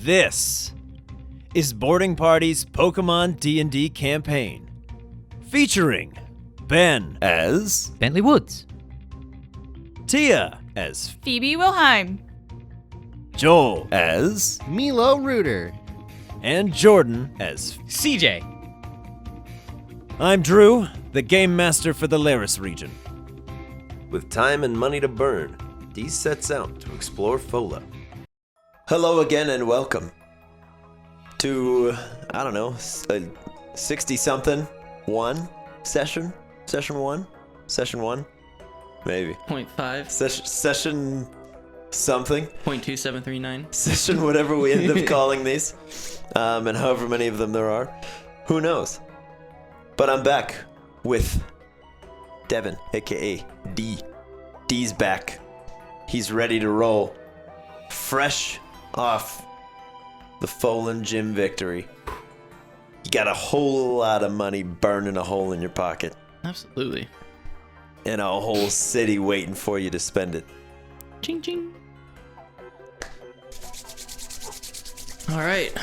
This is Boarding Party's Pokemon D&D campaign, featuring Ben as Bentley Woods, Tia as Phoebe Wilhelm, Joel as Milo Reuter, and Jordan as CJ. I'm Drew, the Game Master for the Laris region. With time and money to burn, Dee sets out to explore Phola. Hello again and welcome to, I don't know, 60-something one session? Session one? Maybe. 0.5, Session something? 0.2739. Session whatever we end up calling these. And however many of them there are. Who knows? But I'm back with Devin, aka D. D's back. He's ready to roll. Fresh off the Phola gym victory. You got a whole lot of money burning a hole in your pocket. Absolutely. And a whole city waiting for you to spend it. Ching ching. All right.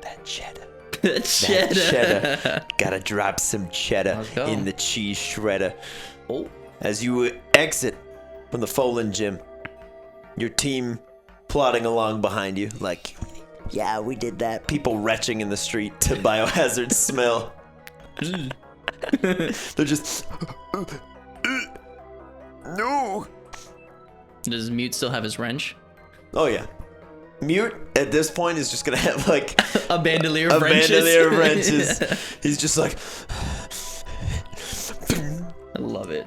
That cheddar. That cheddar. Gotta drop some cheddar Let's go. in the cheese shredder. Oh. As you exit from the Phola gym, your team plodding along behind you, like, yeah, we did that. People retching in the street to biohazard smell. They're just, no. Does Mute still have his wrench? Oh yeah. Mute at this point is just gonna have like A bandolier a of wrenches. bandolier of wrenches. He's just like, I love it.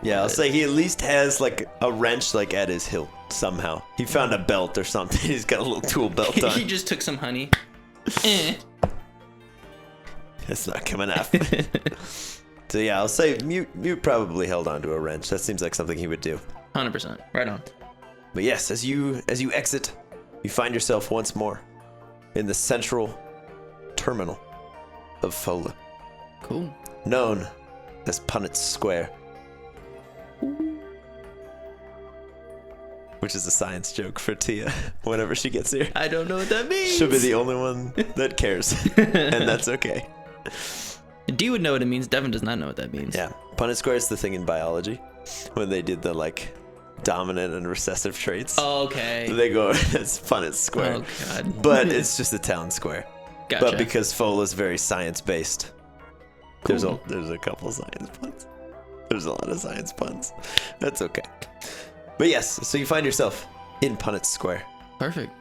yeah, I'll say he at least has like a wrench like at his hilt somehow. He found a belt or something. He's got a little tool belt on. He just took some honey. It's not coming off. So yeah, I'll say Mute probably held onto a wrench. That seems like something he would do. 100%. Right on. But yes, as you exit, you find yourself once more in the central terminal of Phola, Cool. known as Punnett Square. Which is a science joke for Tia whenever she gets here. I don't know what that means. She'll be the only one that cares, and that's okay. D would know what it means. Devin does not know what that means. Yeah, Punnett Square is the thing in biology when they did the like dominant and recessive traits. Oh, okay. They go as Punnett Square. Oh, God. But it's just a town square. Gotcha. But because Phola is very science-based, Cool. there's a couple science puns. There's a lot of science puns. That's okay. But yes, so you find yourself in Punnett Square. Perfect.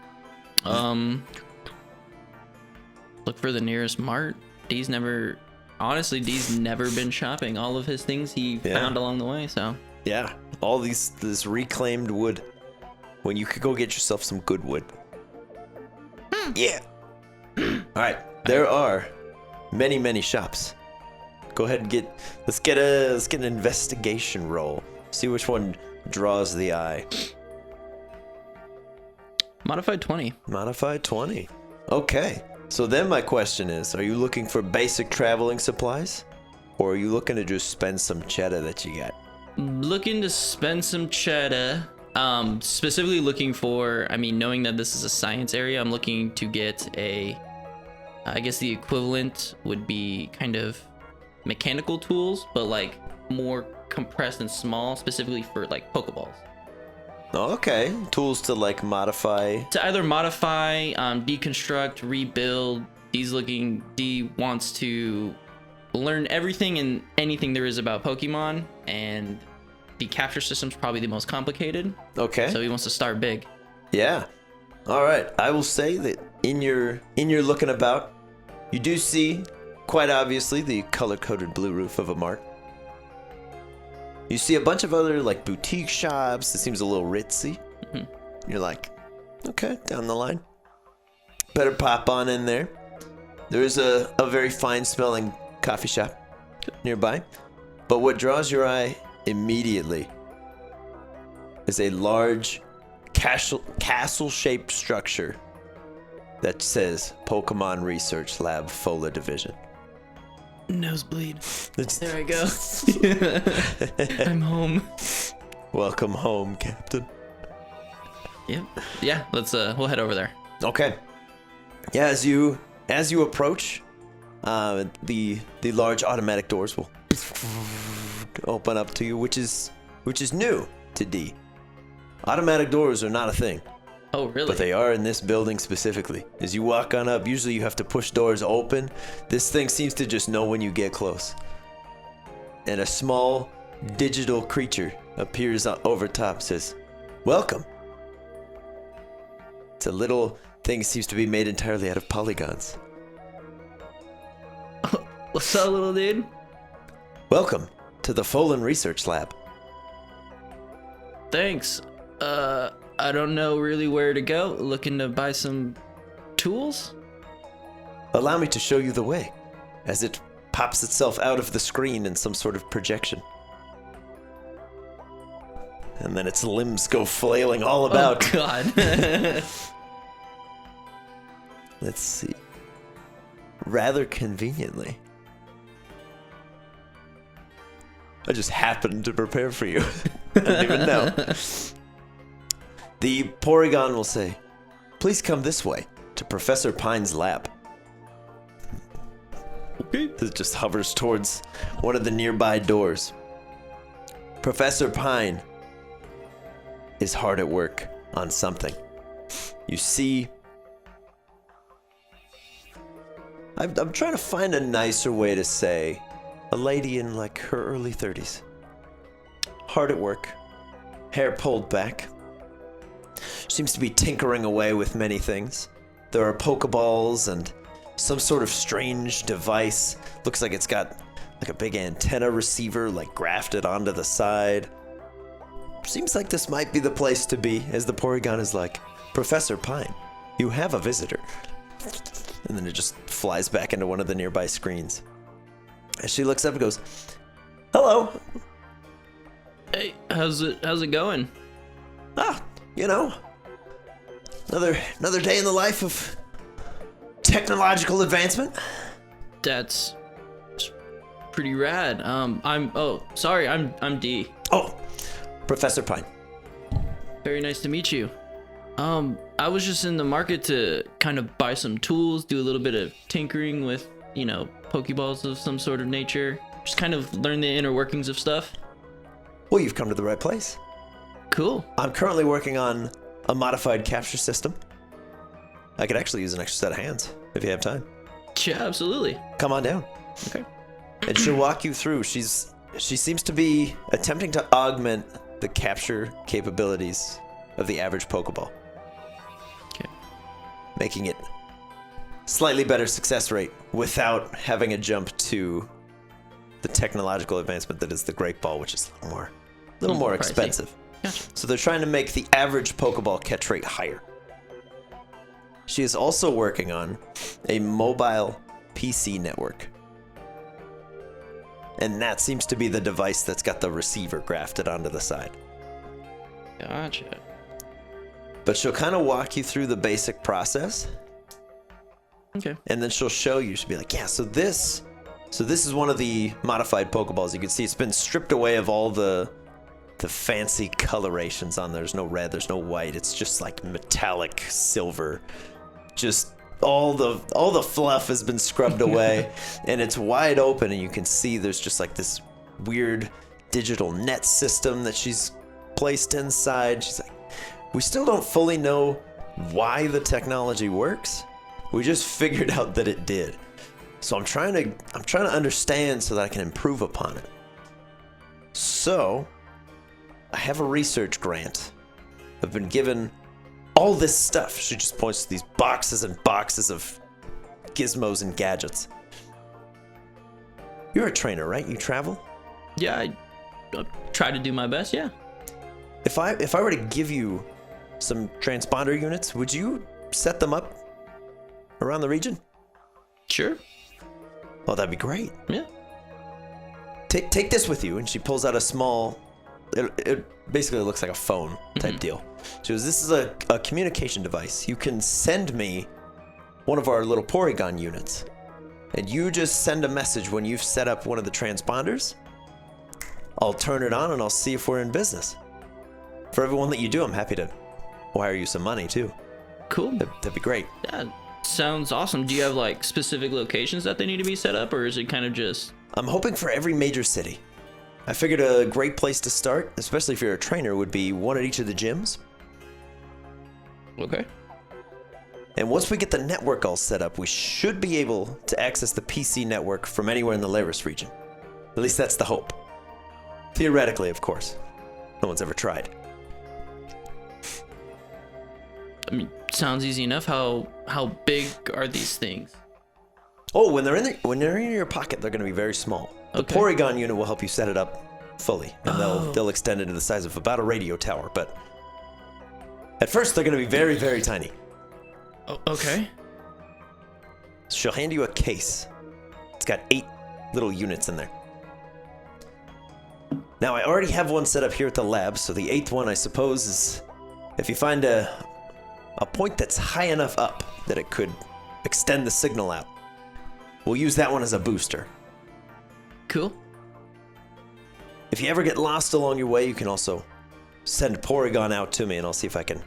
Look for the nearest mart. D's never been shopping. All of his things he found along the way, so. Yeah, all this reclaimed wood. When you could go get yourself some good wood. Yeah. All right, there are many shops. Go ahead and let's get an investigation roll. See which one draws the eye. Modified 20. Modified 20. Okay. So then my question is, are you looking for basic traveling supplies? Or are you looking to just spend some cheddar that you got? Looking to spend some cheddar. Specifically looking for, knowing that this is a science area, I'm looking to get I guess the equivalent would be kind of mechanical tools, but like more compressed and small, specifically for like Pokeballs. Oh, okay. Tools to like modify. To either modify, deconstruct, rebuild. D wants to learn everything and anything there is about Pokemon, and the capture system's probably the most complicated. Okay. So he wants to start big. Yeah. All right. I will say that in your looking about, you do see quite obviously the color-coded blue roof of a mart. You see a bunch of other like boutique shops. It seems a little ritzy. Mhm. You're like, okay, down the line. Better pop on in there. There is a very fine-smelling coffee shop nearby. But what draws your eye immediately is a large castle-shaped structure that says Pokemon Research Lab Phola Division. Nosebleed. It's, There I go. I'm home. welcome home, Captain. Yep. Yeah, let's we'll head over there. Okay. Yeah, as you approach, the large automatic doors will open up to you, which is new to D. Automatic doors are not a thing. Oh, really? But they are in this building specifically. As you walk on up, usually you have to push doors open. This thing seems to just know when you get close. And a small digital creature appears over top, says, "Welcome." It's a little thing, seems to be made entirely out of polygons. What's up, little dude? "Welcome to the Phola Research Lab." Thanks. I don't know really where to go. Looking to buy some tools? "Allow me to show you the way," as it pops itself out of the screen in some sort of projection. And then its limbs go flailing all about. Oh, God. Let's see. Rather conveniently, I just happened to prepare for you. I didn't even know. The Porygon will say, "Please come this way to Professor Pine's lab." Okay. It just hovers towards one of the nearby doors. Professor Pine is hard at work on something. You see, I'm trying to find a nicer way to say a lady in like her early 30s. Hard at work, hair pulled back. Seems to be tinkering away with many things. There are Pokeballs and some sort of strange device. Looks like it's got like a big antenna receiver like grafted onto the side. Seems like this might be the place to be, as the Porygon is like, "Professor Pine, you have a visitor." And then it just flies back into one of the nearby screens. As she looks up and goes, "Hello." Hey, how's it going? "Ah, you know, another day in the life of technological advancement." That's pretty rad. I'm D. "Oh, Professor Pine." Very nice to meet you. I was just in the market to kind of buy some tools, do a little bit of tinkering with, Pokeballs of some sort of nature. Just kind of learn the inner workings of stuff. "Well, you've come to the right place. Cool. I'm currently working on a modified capture system. I could actually use an extra set of hands if you have time. Yeah, absolutely. Come on down." Okay. And she'll walk you through. She seems to be attempting to augment the capture capabilities of the average Pokeball. Okay. Making it slightly better success rate without having a jump to the technological advancement that is the Great Ball, which is a little more pricey. expensive. Gotcha. So they're trying to make the average Pokeball catch rate higher. She is also working on a mobile PC network. And that seems to be the device that's got the receiver grafted onto the side. Gotcha. But she'll kind of walk you through the basic process, Okay. and then she'll show you. She'll be like, "Yeah, so this is one of the modified Pokeballs. You can see it's been stripped away of all the fancy colorations on there. There's no red, there's no white. It's just like metallic silver. Just all the fluff has been scrubbed away, and it's wide open, and you can see there's just like this weird digital net system that she's placed inside." She's like, "We still don't fully know why the technology works. We just figured out that it did. So I'm trying to understand so that I can improve upon it. So I have a research grant. I've been given all this stuff." She just points to these boxes and boxes of gizmos and gadgets. "You're a trainer, right? You travel? Yeah, I try to do my best. Yeah. If I were to give you some transponder units, would you set them up around the region?" Sure. "Oh, that'd be great. Yeah. Take this with you." And she pulls out a small, it basically looks like a phone type deal. She goes, "This is a communication device. You can send me one of our little Porygon units, and you just send a message when you've set up one of the transponders. I'll turn it on and I'll see if we're in business. For everyone that you do, I'm happy to wire you some money too. Cool. That'd be great. Yeah, sounds awesome. Do you have like specific locations that they need to be set up, or is it kind of just? I'm hoping for every major city. I figured a great place to start, especially if you're a trainer, would be one at each of the gyms. Okay. And once we get the network all set up, we should be able to access the PC network from anywhere in the Laris region. At least that's the hope. Theoretically, of course. No one's ever tried. I mean, sounds easy enough. How big are these things? Oh, when they're in your pocket, they're going to be very small. The Okay. Porygon unit will help you set it up fully, and they'll extend into the size of about a radio tower. But at first, they're going to be very, very tiny. Oh, okay. She'll hand you a case. It's got 8 little units in there. Now, I already have one set up here at the lab, so the 8th one, I suppose, is if you find a point that's high enough up that it could extend the signal out. We'll use that one as a booster. Cool. If you ever get lost along your way, you can also send Porygon out to me, and I'll see if I can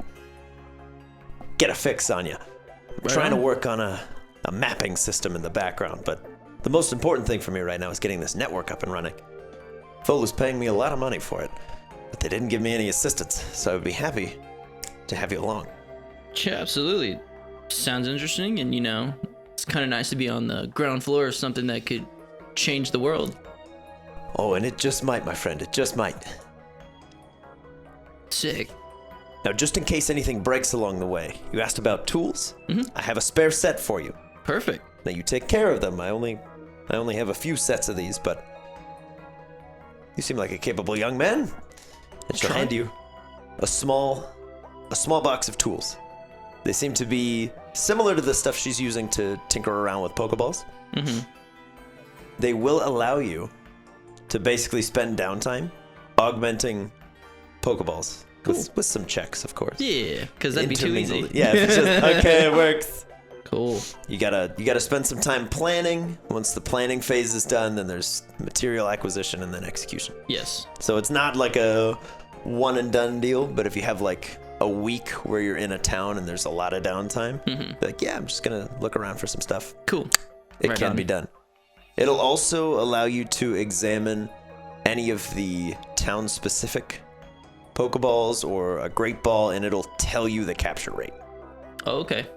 get a fix on you. I'm trying to work on a mapping system in the background, but the most important thing for me right now is getting this network up and running. Phola's paying me a lot of money for it, but they didn't give me any assistance, so I would be happy to have you along. Yeah, absolutely. Sounds interesting, and it's kind of nice to be on the ground floor of something that could change the world. Oh, and it just might, my friend. It just might. Sick. Now, just in case anything breaks along the way, you asked about tools? I have a spare set for you. Perfect. Now, you take care of them. I only have a few sets of these, but you seem like a capable young man. And she'll hand you a small box of tools. They seem to be similar to the stuff she's using to tinker around with Pokeballs. They will allow you to basically spend downtime augmenting Pokeballs. With some checks, of course. Yeah, because that'd be too easy. Yeah, it's just, okay, it works. Cool. You gotta spend some time planning. Once the planning phase is done, then there's material acquisition and then execution. Yes. So it's not like a one and done deal, but if you have like a week where you're in a town and there's a lot of downtime, like, yeah, I'm just gonna look around for some stuff. Cool. It Right can on. be done. It'll also allow you to examine any of the town-specific Pokeballs or a Great Ball, and it'll tell you the capture rate. Oh, okay.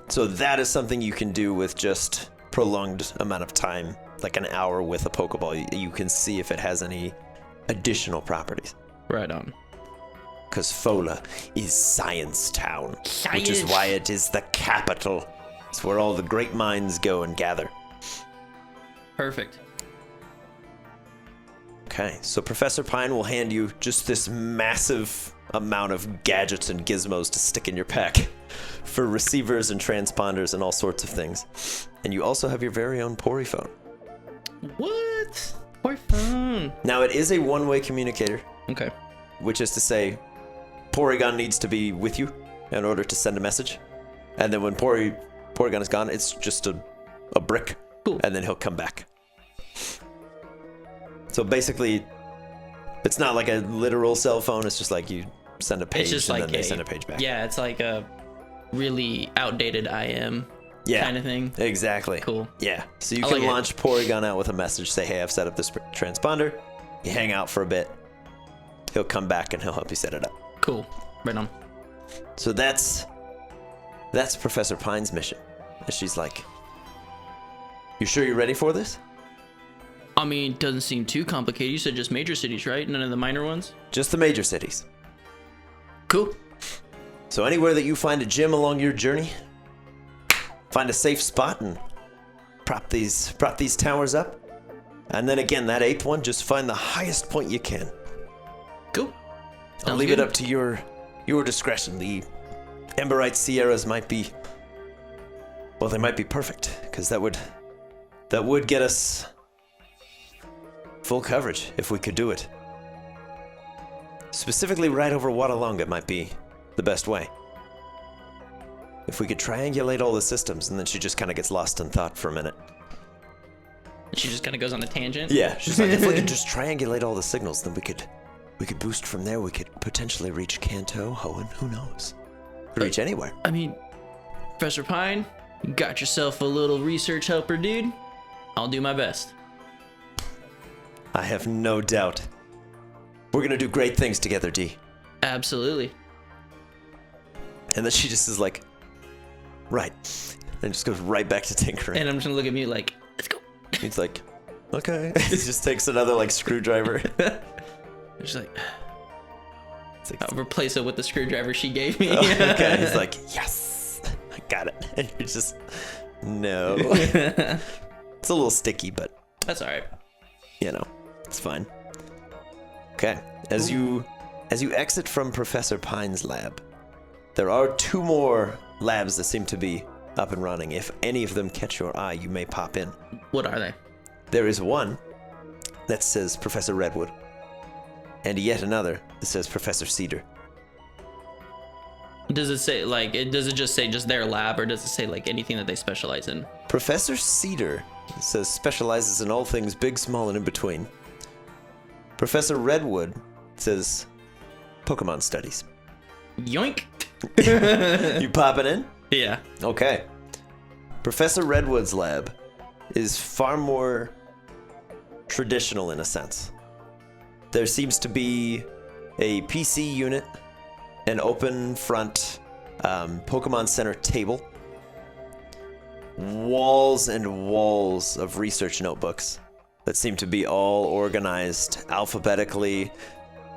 So that is something you can do with just prolonged amount of time, like an hour with a Pokeball. You can see if it has any additional properties. Right on. Because Phola is Science Town, which is why it is the capital. It's where all the great minds go and gather. Perfect. Okay, so Professor Pine will hand you just this massive amount of gadgets and gizmos to stick in your pack for receivers and transponders and all sorts of things. And you also have your very own Poryphone. What? Poor phone. Now, it is a one-way communicator, Okay. which is to say Porygon needs to be with you in order to send a message. And then when Porygon is gone, it's just a brick. Cool. And then he'll come back. So basically, it's not like a literal cell phone. It's just like you send a page It's just and like then they send a page back. Yeah, it's like a really outdated IM Yeah, kind of thing. exactly. Cool. Yeah, so you I can like it. launch Porygon out with a message. Say, hey, I've set up this transponder. You hang out for a bit. He'll come back and he'll help you set it up. Cool. Right on. So that's Professor Pine's mission. And she's like, you sure you're ready for this? I mean, it doesn't seem too complicated. You said just major cities, right? None of the minor ones? Just the major cities. Cool. So anywhere that you find a gym along your journey, find a safe spot and prop these towers up. And then again, that 8th one, just find the highest point you can. Cool. I'll Sounds leave good. it up to your discretion. The Emberite Sierras might be, well, they might be perfect, because that would get us full coverage if we could do it. Specifically right over Watalonga might be the best way. If we could triangulate all the systems, and then she just kind of gets lost in thought for a minute. She just kind of goes on a tangent. Yeah, she's like, if we could just triangulate all the signals, then we could boost from there. We could potentially reach Kanto, Hoenn, who knows? Could reach anywhere. I mean, Professor Pine, you got yourself a little research helper, dude. I'll do my best. I have no doubt. We're gonna do great things together, D. Absolutely. And then she just is like, right. And just goes right back to tinkering. And I'm just gonna look at me like, let's go. He's like, okay. He just takes another like screwdriver. Just like, It's like, I'll replace it with the screwdriver she gave me. oh, okay. He's like, yes, I got it. And you're just, no. It's a little sticky, but That's all right. you know, it's fine. Okay. As you exit from Professor Pine's lab, there are 2 more labs that seem to be up and running. If any of them catch your eye, you may pop in. What are they? There is one that says Professor Redwood, and yet another that says Professor Cedar. Does it say like does it just say just their lab, or does it say like anything that they specialize in? Professor Cedar says specializes in all things big, small, and in between. Professor Redwood says Pokemon studies. Yoink. You popping in? Yeah. Okay. Professor Redwood's lab is far more traditional in a sense. There seems to be a PC unit, an open front Pokemon Center table, walls and walls of research notebooks that seem to be all organized alphabetically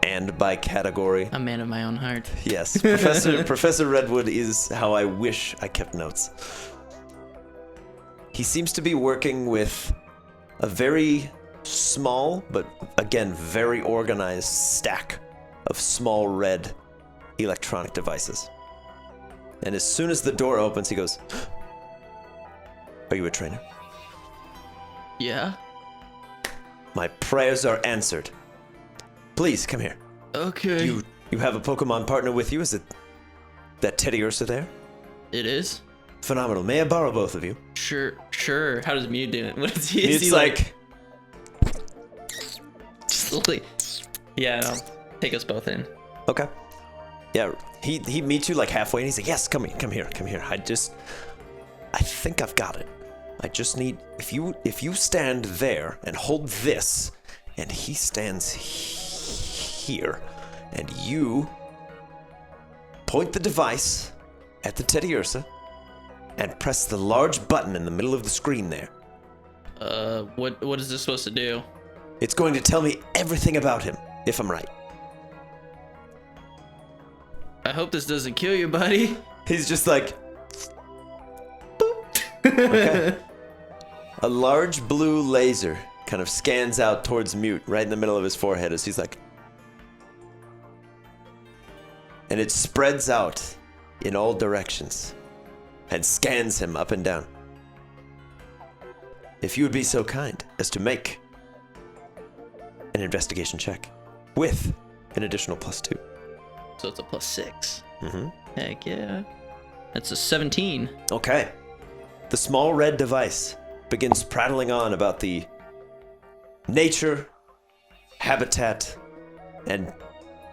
and by category. A man of my own heart. Yes, Professor Redwood is how I wish I kept notes. He seems to be working with a very small, but again, very organized stack of small red electronic devices. And as soon as the door opens, he goes, "Are you a trainer?" Yeah. "My prayers are answered. Please, come here. Okay. You have a Pokemon partner with you? Is it that Teddy Ursa there? It is. Phenomenal. May I borrow both of you?" Sure. How does Mew do it? What is he? Is It's he like, just like, yeah, no. Take us both in. okay. Yeah, he meets you like halfway and he's like, "Yes, come here. I think I've got it. I just need, if you stand there and hold this, and he stands here, and you point the device at the Teddy Ursa and press the large button in the middle of the screen there. What is this supposed to do? It's going to tell me everything about him, if I'm right." I hope this doesn't kill you, buddy. He's just like, boop. Okay. A large blue laser kind of scans out towards Mute right in the middle of his forehead as he's like, and it spreads out in all directions and scans him up and down. "If you would be so kind as to make an investigation check with an additional +2. So it's a +6. Mm-hmm. Heck yeah. That's a 17. Okay. The small red device begins prattling on about the nature, habitat, and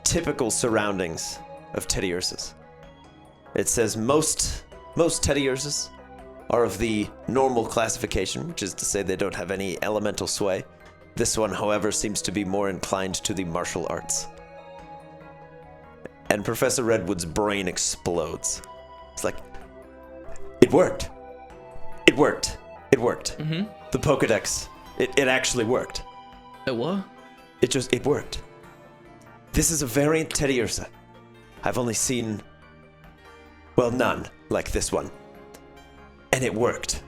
typical surroundings of Teddy Ursas. It says most Teddy Ursas are of the normal classification, which is to say they don't have any elemental sway. This one, however, seems to be more inclined to the martial arts. And Professor Redwood's brain explodes. It's like, it worked. Mm-hmm. The Pokedex, it actually worked. What? It worked. This is a variant Teddy Ursa. I've only seen, well, none like this one. And it worked.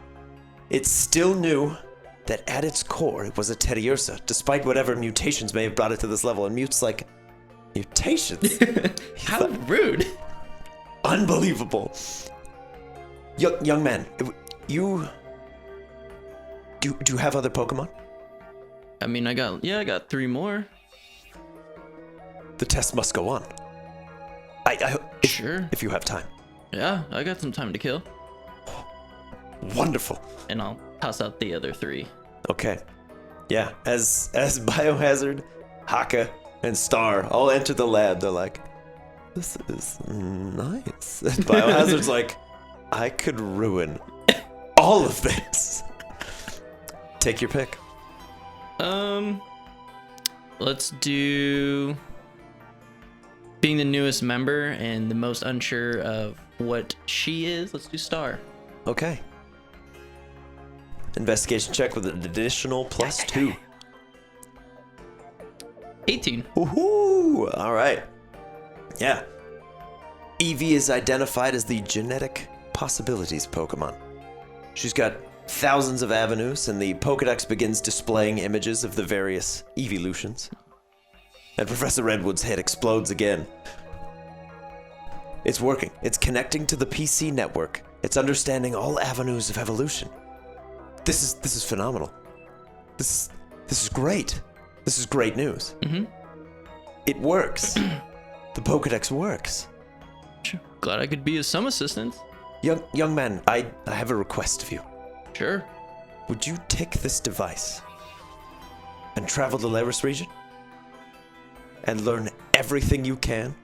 It still knew that at its core it was a Teddy Ursa, despite whatever mutations may have brought it to this level. And Mute's like, mutations? How rude. Unbelievable. Young man, you do you have other Pokemon? I mean, I got 3 more. The test must go on. Sure. If you have time. Yeah, I got some time to kill. Wonderful. And I'll toss out the other 3. Okay. Yeah, as Biohazard, Haka, and Star all enter the lab, they're like, This is nice. Biohazard's like, I could ruin all of this. Take your pick. Let's do being the newest member and the most unsure of what she is. Let's do Star. Okay. Investigation check with an additional +2. 18. Woohoo! All right. Yeah. Eevee is identified as the genetic possibilities Pokemon. She's got thousands of avenues, and the Pokedex begins displaying images of the various evolutions. And Professor Redwood's head explodes again. It's working. It's connecting to the PC network. It's understanding all avenues of evolution. This is phenomenal. This is great. This is great news. Mm-hmm. It works. The Pokedex works. Sure. Glad I could be of some assistance. Young man, I have a request of you. Sure. Would you take this device and travel the Laris region and learn everything you can?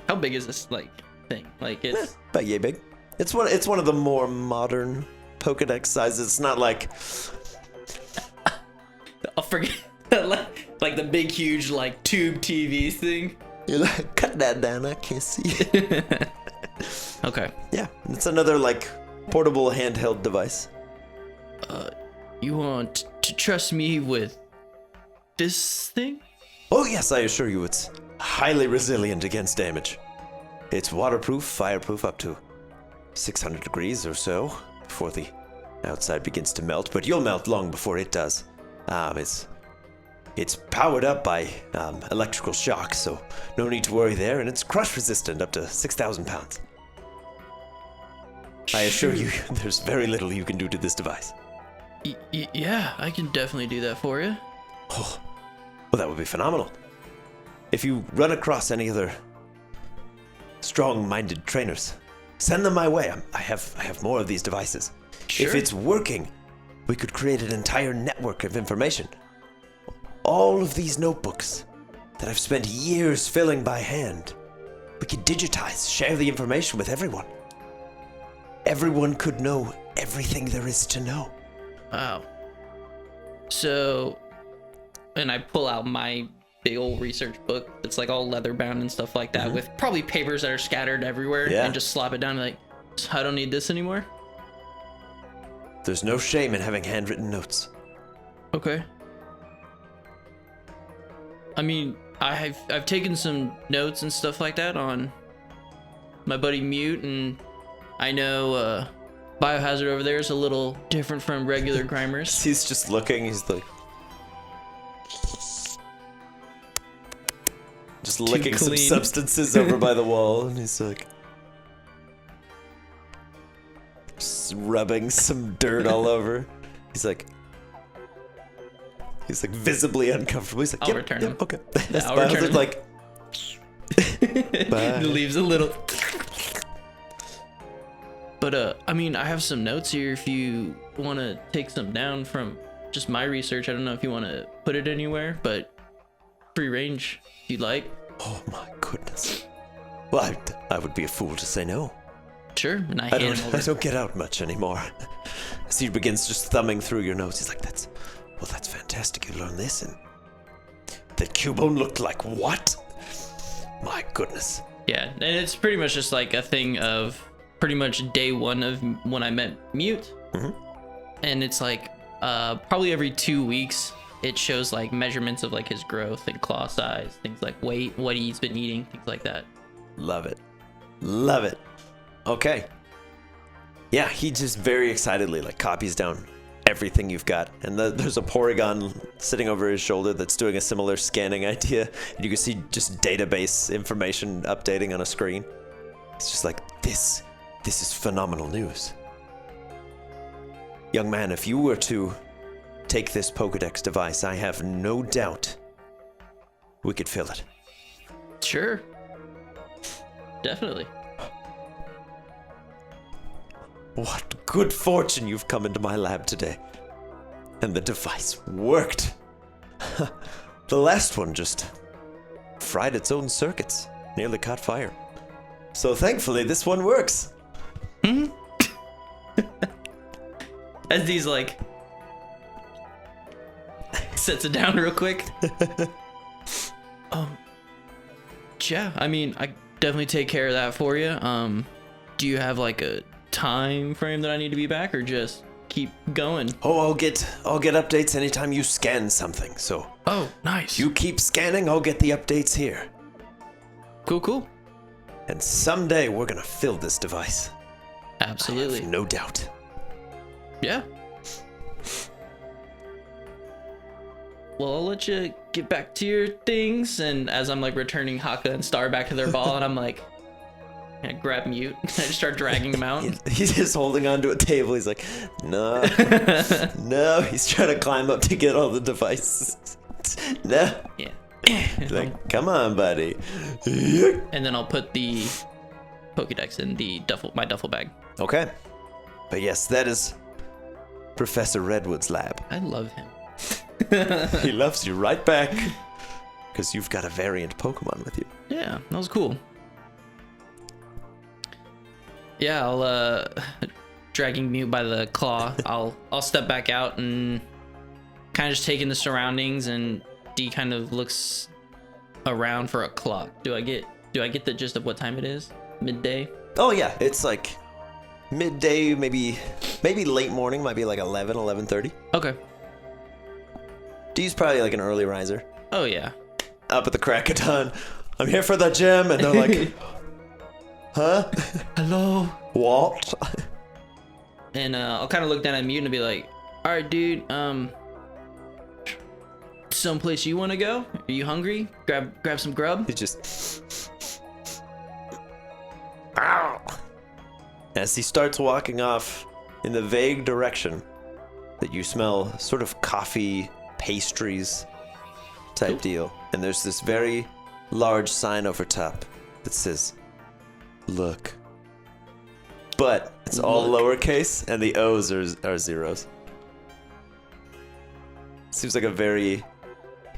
How big is this thing? It's About yay big. It's one of the more modern Pokedex sizes. It's not like I'll forget like the big huge tube TV thing. you're like, cut that down, I can't see it. Okay. Yeah, it's another portable handheld device. You want to trust me with this thing? Oh yes, I assure you it's highly resilient against damage. It's waterproof, fireproof up to 600 degrees or so before the outside begins to melt, but you'll melt long before it does. It's powered up by electrical shock, so no need to worry there, and it's crush resistant up to 6,000 pounds. I assure you, there's very little you can do to this device. Yeah, I can definitely do that for you. Oh, well, that would be phenomenal. If you run across any other strong-minded trainers, send them my way. I have more of these devices. Sure. If it's working, we could create an entire network of information. All of these notebooks that I've spent years filling by hand, we could digitize, share the information with everyone. Everyone could know everything there is to know. Wow. So, and I pull out my big old research book that's all leather bound and stuff like that, with probably papers that are scattered everywhere, and just slap it down and I don't need this anymore. There's no shame in having handwritten notes. Okay. I mean, I've taken some notes and stuff like that on my buddy Mute, and I know Biohazard over there is a little different from regular Grimers. He's just looking, he's just licking some clean. substances over by the wall, and he's just rubbing some dirt all over. He's visibly uncomfortable. He's like, I'll return him. Okay. Yeah, I'll return him. Bye. Leaves a little. But I mean, I have some notes here if you want to take some down from just my research. I don't know if you want to put it anywhere, but free range if you'd like. Oh my goodness. Well, I would be a fool to say no. Sure, and I I hand him over. don't get out much anymore. As he begins just thumbing through your notes, he's like, that's fantastic. You learned this, and the Cubone looked like what? My goodness. Yeah, and it's pretty much just a thing of pretty much day one of when I met Mute. Mm-hmm. And it's probably every 2 weeks it shows measurements of his growth and claw size, things like weight, what he's been eating, things like that. Love it. Love it. Okay. Yeah, he just very excitedly copies down everything you've got. And there's a Porygon sitting over his shoulder that's doing a similar scanning idea. And you can see just database information updating on a screen. It's just this is phenomenal news. Young man, if you were to take this Pokedex device, I have no doubt we could fill it. Sure. Definitely. What good fortune you've come into my lab today. And the device worked. The last one just fried its own circuits, nearly caught fire. So thankfully, this one works. As these like sets it down real quick. Yeah, I mean, I definitely take care of that for you. Do you have like a time frame that I need to be back, or just keep going? Oh, I'll get updates anytime you scan something. So Oh, nice. you keep scanning, I'll get the updates here. Cool. And someday we're gonna fill this device. Absolutely. I have no doubt. Yeah. Well, I'll let you get back to your things, and as I'm like returning Haka and Star back to their ball, and I'm like, I grab mute, and I just start dragging him out. He's just holding onto a table. He's like, no, no. He's trying to climb up to get all the devices. No. Yeah. He's like, come on, buddy. And then I'll put the Pokédex in the my duffel bag. Okay. But yes, that is Professor Redwood's lab. I love him. He loves you right back. Because you've got a variant Pokemon with you. Yeah, that was cool. Yeah, I'll dragging Mute by the claw. I'll step back out and kind of just take in the surroundings, and D kind of looks around for a clock. Do I get the gist of what time it is? Midday? Oh yeah, it's like midday, maybe late morning, might be like 11:30. Okay. D's probably like an early riser. Oh yeah. Up at the crack of dawn. I'm here for the gym, and they're like, huh? Hello. What? And I'll kind of look down at Mute and be like, all right, dude, someplace you want to go? Are you hungry? Grab some grub? He just... Ow! As he starts walking off in the vague direction that you smell sort of coffee, pastries type deal. And there's this very large sign over top that says, look. But it's all lowercase, and the O's are zeros. Seems like a very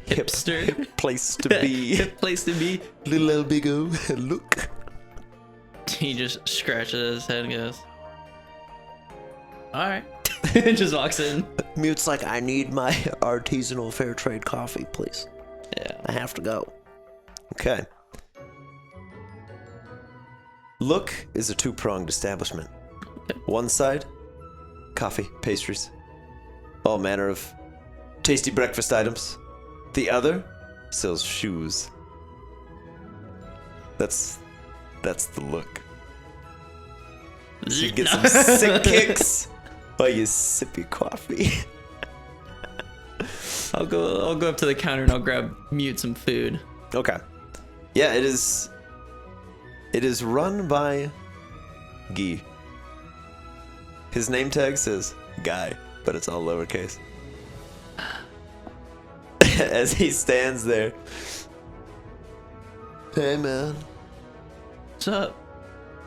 Hipster. hip place to be. Hip place to be. Little L Big O, look. He just scratches his head and goes, all right. Just walks in. Mute's like, I need my artisanal fair trade coffee, please. Yeah. I have to go. Okay. Look is a two-pronged establishment. One side, coffee, pastries, all manner of tasty breakfast items. The other sells shoes. That's the look. So you get some sick kicks while you sip your coffee. I'll go up to the counter and I'll grab Mute some food. Okay. Yeah, it is run by Guy. His name tag says Guy, but it's all lowercase. As he stands there. Hey man, What's up?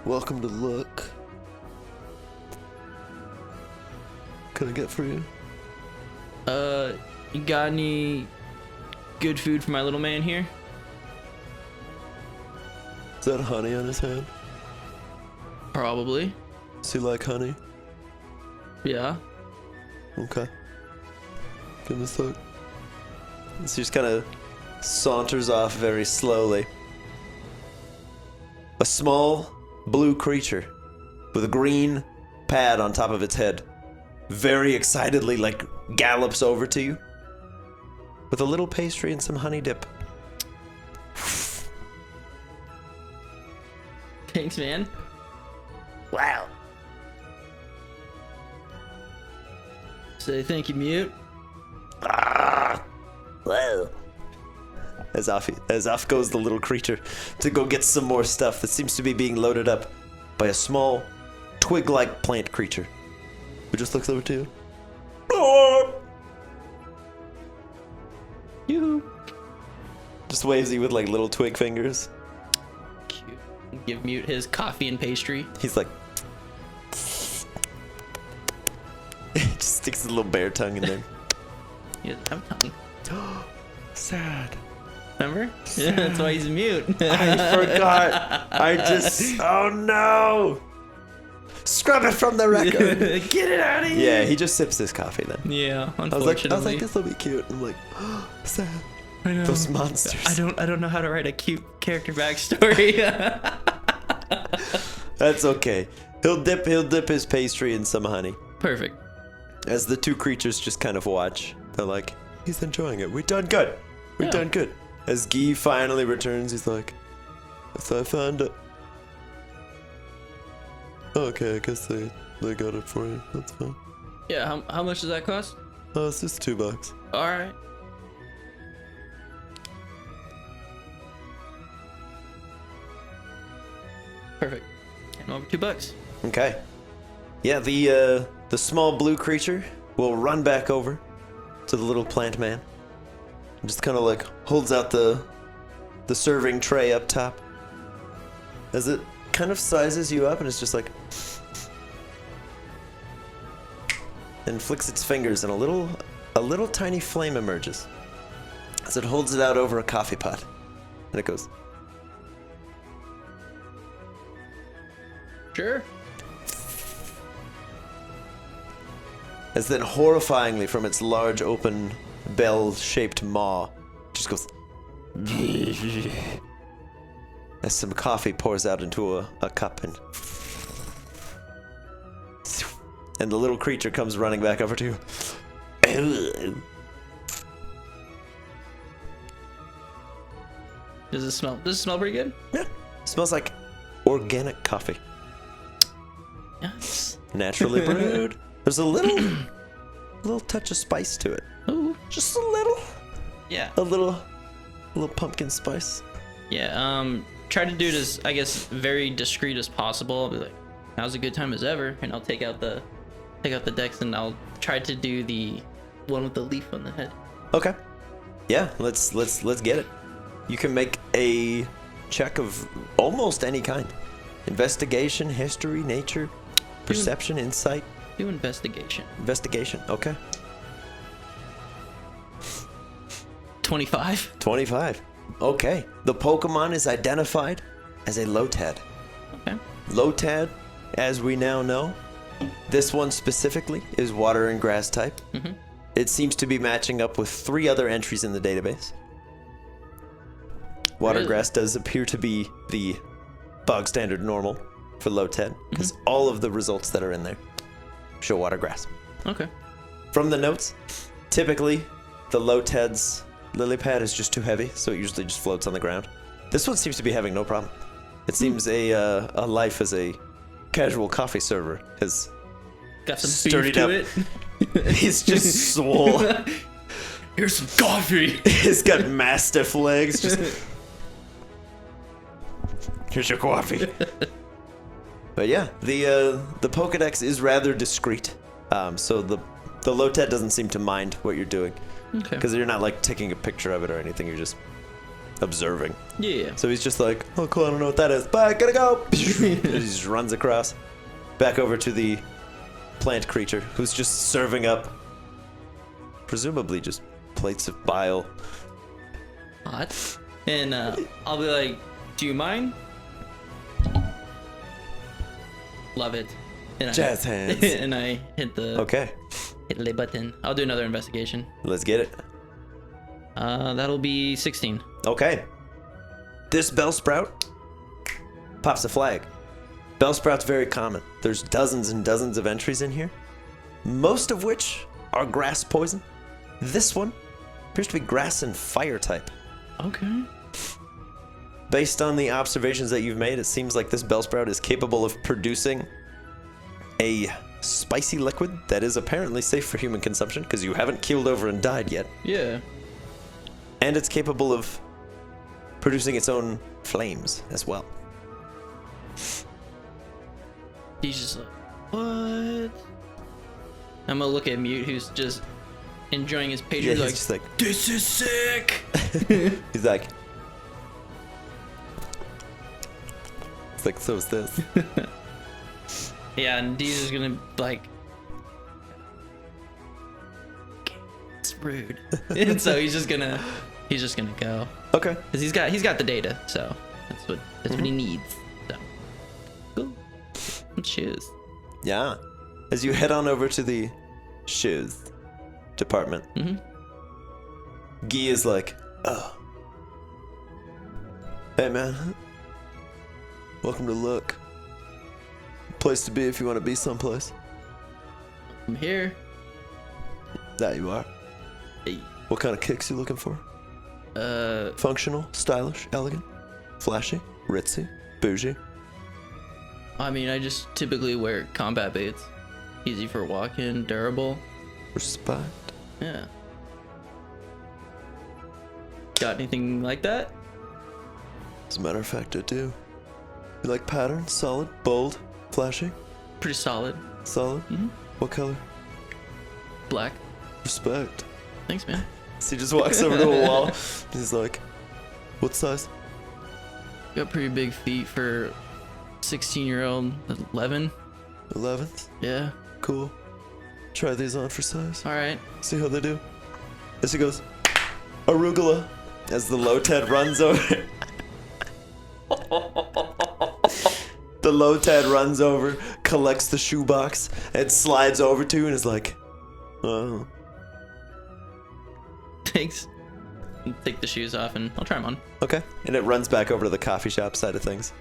welcome to Look. Can I get for you? You got any good food for my little man here? Is that honey on his hand? Probably. Does he like honey? Yeah. Okay. Give him a thought. So he just kind of saunters off very slowly. A small blue creature with a green pad on top of its head very excitedly gallops over to you with a little pastry and some honey dip. Thanks, man. Wow. Say thank you, Mute. Well. As off goes the little creature to go get some more stuff that seems to be being loaded up by a small twig-like plant creature who just looks over to you. Yoo-hoo. Just waves you with little twig fingers. Cute. Give Mute his coffee and pastry. He's like, just sticks his little bear tongue in there. He doesn't have a tongue. Sad. Remember? Yeah, that's why he's mute. I forgot. Oh no! Scrub it from the record. Get it out of here. Yeah, he just sips his coffee then. Yeah, I unfortunately. was like, this will be cute. I'm like, sad. I know. Those monsters. I don't know how to write a cute character backstory. That's okay. He'll dip his pastry in some honey. Perfect. As the two creatures just kind of watch, they're like, he's enjoying it. We've done good. We've done good. As Guy finally returns, he's like, so I found it. Okay, I guess they got it for you. That's fine. Yeah, how much does that cost? Oh, it's just $2. All right. Perfect. And over $2. Okay. Yeah, the small blue creature will run back over to the little plant man. And just kind of like holds out the serving tray up top. As it kind of sizes you up and it's just like, and flicks its fingers and a little tiny flame emerges as it holds it out over a coffee pot. And it goes, Sure. as then horrifyingly from its large open bell-shaped maw just goes as some coffee pours out into a cup and the little creature comes running back over to you. Does it smell pretty good? Yeah, smells like organic coffee, Yes. naturally brewed. There's a little touch of spice to it. Ooh. Just a little pumpkin spice. Yeah, try to do it as, I guess, very discreet as possible. I'll be like, now's a good time as ever, and I'll take out the decks and I'll try to do the one with the leaf on the head. Okay. Yeah, let's get it. You can make a check of almost any kind. Investigation, history, nature, perception, insight. Do investigation. Investigation, okay. 25. 25. Okay. The Pokemon is identified as a Lotad. Okay. Lotad, as we now know, this one specifically is water and grass type. Mm-hmm. It seems to be matching up with 3 other entries in the database. Water Really? grass does appear to be the bog standard normal for Lotad, because all of the results that are in there show water grass. Okay. From the notes, typically the Lotad's lily pad is just too heavy, so it usually just floats on the ground. This one seems to be having no problem. It seems a life as a casual coffee server has Got some sturdied beef to up. it. He's just swole. Here's some coffee. He's got mastiff legs. Just here's your coffee. But yeah, the Pokedex is rather discreet. So the Lotad doesn't seem to mind what you're doing. Okay. Because you're not like taking a picture of it or anything, you're just observing. Yeah. So he's just like, oh cool, I don't know what that is. Bye, gotta go. He just runs across. Back over to the plant creature, who's just serving up, presumably just plates of bile. Hot. And I'll be like, do you mind? Love it. And Jazz hands. And I hit the Okay, play button. I'll do another investigation. let's get it. That'll be 16. Okay. This Bellsprout pops a flag. Bellsprout's very common. There's dozens and dozens of entries in here, most of which are grass poison. This one appears to be grass and fire type. Okay. Based on the observations that you've made, it seems like this Bellsprout is capable of producing a spicy liquid that is apparently safe for human consumption because you haven't keeled over and died yet. Yeah. And it's capable of producing its own flames as well. He's just like, what? I'm gonna look at Mute, who's just enjoying his page. Yeah, He's he's like, just like, this is sick. he's like, it's like, so is this. Yeah, and Dee's just gonna like, okay, it's rude. And so he's just gonna He's just gonna go Okay. because he's got the data, so that's what he needs. So cool. Some shoes. Yeah. As you head on over to the shoes department, Guy is like, oh. Hey, man. Welcome to Look. Place to be if you want to be someplace. I'm here. That you are. Hey. What kind of kicks you looking for? Functional, stylish, elegant, flashy, ritzy, bougie. I mean, I just typically wear combat boots. Easy for walking, durable. Respect. Yeah. Got anything like that? As a matter of fact, I do. You like patterns? Solid, bold, flashy, Pretty solid. solid. What color? Black. Respect. Thanks, man. So he just walks over to a wall. He's like, what size? Got pretty big feet for 16-year-old. 11. 11th? Yeah. Cool. Try these on for size. All right. See how they do. As he goes, arugula. As the low Ted runs over. The low Ted runs over, collects the shoebox, and slides over to you and is like, oh. Thanks. Take the shoes off and I'll try them on. Okay. And it runs back over to the coffee shop side of things.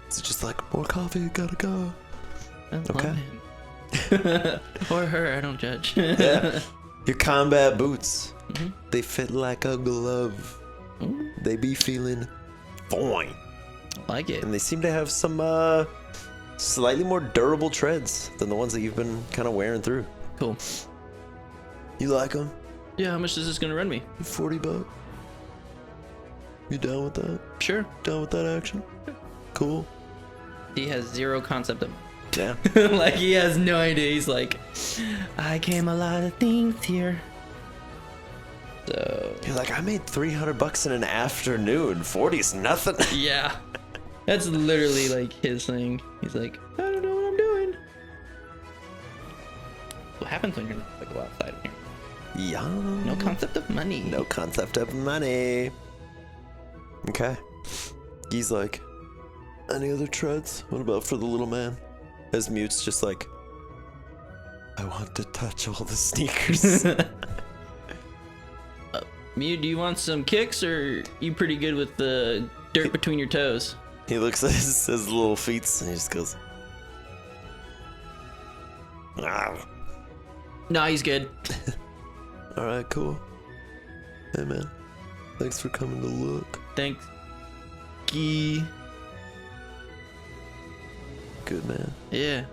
It's just like, more coffee, gotta go. I love Okay. him. Or her, I don't judge. Yeah. Your combat boots, they fit like a glove. Ooh, They be feeling fine. like it. And they seem to have some slightly more durable treads than the ones that you've been kind of wearing through. Cool. You like them? Yeah, how much is this gonna run me? $40. You down with that? Sure. Down with that action? Cool. He has zero concept of Yeah. like he has no idea. He's like, I came a lot of things here. So You're like, I made $300 in an afternoon. 40's nothing. yeah, that's literally like his thing. He's like, I don't know what I'm doing. What happens when you're not like go outside of here? Yeah. No concept of money. No concept of money. Okay. He's like, any other treads? What about for the little man? As Mute's just like, I want to touch all the sneakers. Mew, do you want some kicks or you pretty good with the dirt between your toes? He looks at his little feet and he just goes, "Ah." Nah, he's good. All right, cool. Hey, man. Thanks for coming to Look. Thanks. Gee. Good, man. Yeah.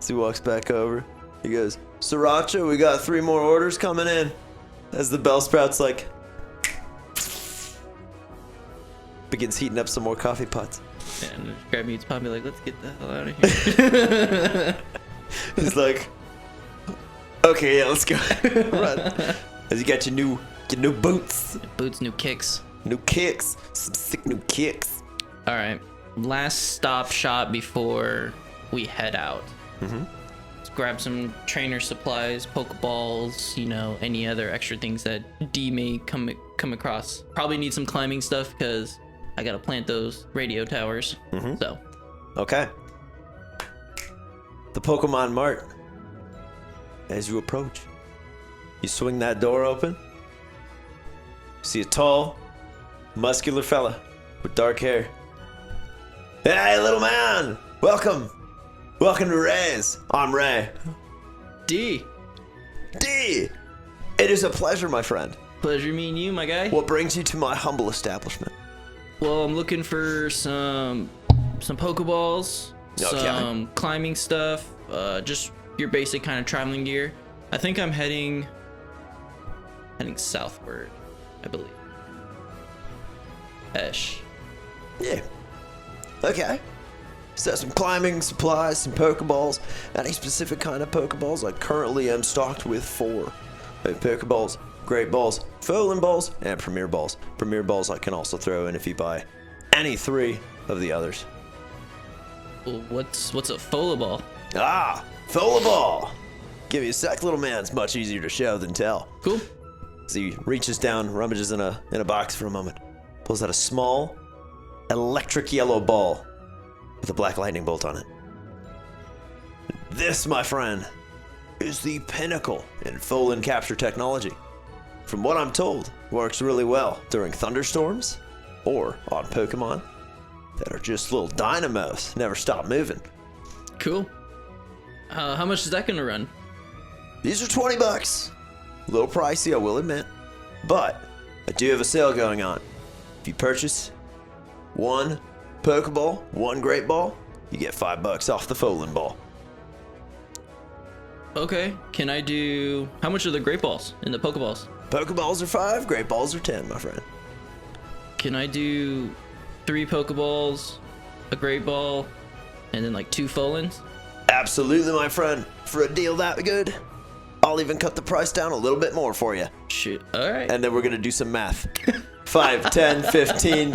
So he walks back over. He goes, Sriracha, we got 3 more orders coming in. As the bell sprout's like, begins heating up some more coffee pots. Yeah, and just grab Mew's paw and be like, let's get the hell out of here. He's like, okay, yeah, let's go. Run. As you got your new boots, Boots, new kicks. new kicks, some sick new kicks. All right. Last stop shop before we head out. Let's grab some trainer supplies, Pokeballs, you know, any other extra things that D may come across. Probably need some climbing stuff because I gotta plant those radio towers. So Okay. The Pokemon Mart. As you approach, you swing that door open. See a tall, muscular fella with dark hair. Hey, little man! Welcome! Welcome to Ray's. I'm Ray. D, D! It is a pleasure, my friend. pleasure meeting you, my guy. What brings you to my humble establishment? Well, I'm looking for some Pokeballs, Okay. some climbing stuff, just your basic kind of traveling gear. I think I'm heading southward, I believe. Esh. Yeah. Okay. So some climbing supplies, some Pokeballs. Any specific kind of Pokeballs? I currently am stocked with 4. I have Pokeballs, Great Balls, Phola Balls, and Premier Balls. Premier Balls I can also throw in if you buy any 3 of the others. Well, what's a Phola ball? Ah, Phola Ball! Give me a sec, little man. It's much easier to show than tell. Cool. As he reaches down, rummages in a box for a moment, pulls out a small, electric yellow ball with a black lightning bolt on it. This, my friend, is the pinnacle in Pholan capture technology. From what I'm told, works really well during thunderstorms or on Pokemon that are just little dynamos, never stop moving. Cool. How much is that gonna run? These are $20. A little pricey, I will admit, but I do have a sale going on. If you purchase one Pokeball, one Great Ball, you get $5 off the Pholan ball. Okay. Can I do? How much are the Great Balls in the Pokeballs? Pokeballs are 5, Great Balls are 10, my friend. Can I do 3 Pokeballs, a Great Ball, and then like 2 Pholans? Absolutely, my friend. For a deal that good, I'll even cut the price down a little bit more for you. Shoot. All right. And then we're going to do some math. 5, 10, 15,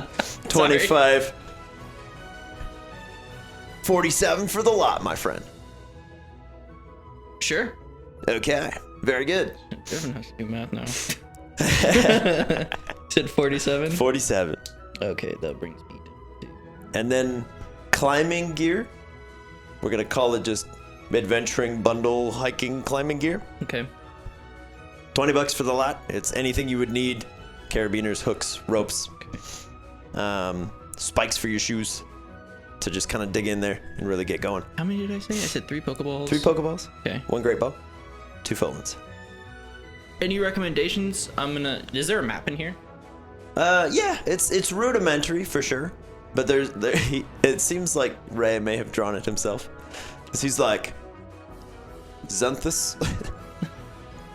25, 47 for the lot, my friend. Sure. Okay, very good. Devin has to do math now. Said 47? 47. Okay, that brings me to... And then climbing gear. We're going to call it just adventuring bundle hiking climbing gear. Okay. $20 for the lot. It's anything you would need. Carabiners, hooks, ropes, spikes for your shoes to just kind of dig in there and really get going. How many did I say? I said 3 Pokeballs. 3 Pokeballs. Okay. 1 Great Ball. 2 Pholans. Any recommendations? Is there a map in here? Yeah, it's rudimentary for sure, but it seems like Ray may have drawn it himself. 'Cause he's like Xanthus,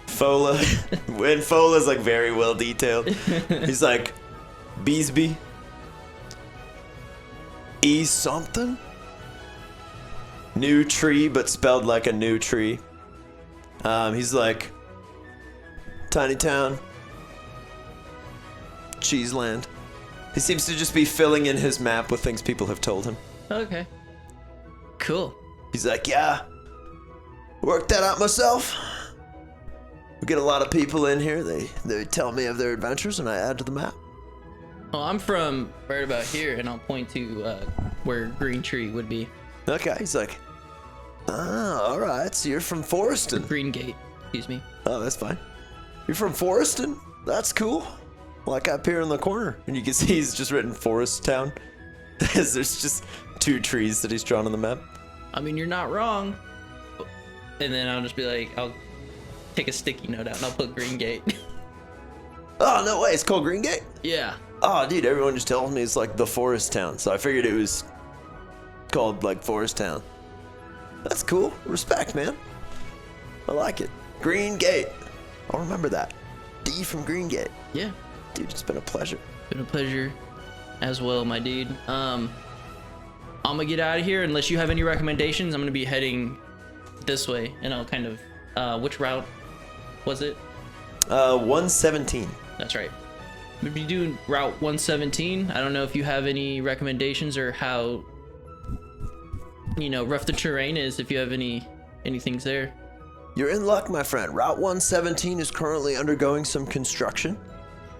Phola, and Phola's like very well detailed. He's like Beesby, E something, new tree but spelled like a new tree. He's like Tiny Town, Cheeseland. He seems to just be filling in his map with things people have told him. Okay. Cool. He's like, yeah, worked that out myself. We get a lot of people in here. They tell me of their adventures, and I add to the map. Well, I'm from right about here, and I'll point to where Green Tree would be. Okay, he's like, all right, so you're from Foreston. Green Gate, excuse me. Oh, that's fine. You're from Foreston? That's cool. Like up here in the corner. And you can see he's just written Forest Town. There's just 2 trees that he's drawn on the map. I mean, you're not wrong. And then I'll just be like, I'll take a sticky note out and I'll put Green Gate. Oh, no way, it's called Green Gate? Yeah. Oh, dude, everyone just tells me it's like the Forest Town. So I figured it was called like Forest Town. That's cool. Respect, man. I like it. Green Gate. I'll remember that. D from Green Gate. Yeah. Dude, it's been a pleasure. Been a pleasure as well, my dude. I'm gonna get out of here unless you have any recommendations. I'm gonna be heading this way, and I'll kind of which route was it? 117. That's right. We'll be doing Route 117. I don't know if you have any recommendations or how rough the terrain is. If you have any things there. You're in luck, my friend. Route 117 is currently undergoing some construction.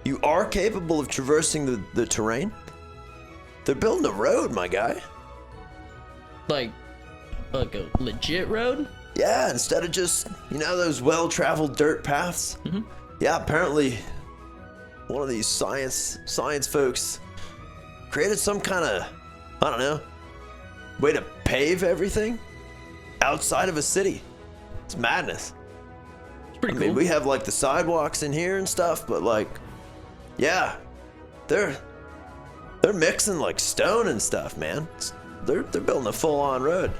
You are capable of traversing the terrain. They're building a road, my guy. Like a legit road? Yeah, instead of just, those well-traveled dirt paths. Mm-hmm. Yeah, apparently one of these science folks created some kind of, I don't know, way to pave everything outside of a city. It's madness. It's pretty I cool. mean, we have like the sidewalks in here and stuff, but like, yeah, they're mixing like stone and stuff, man. They're building a full-on road.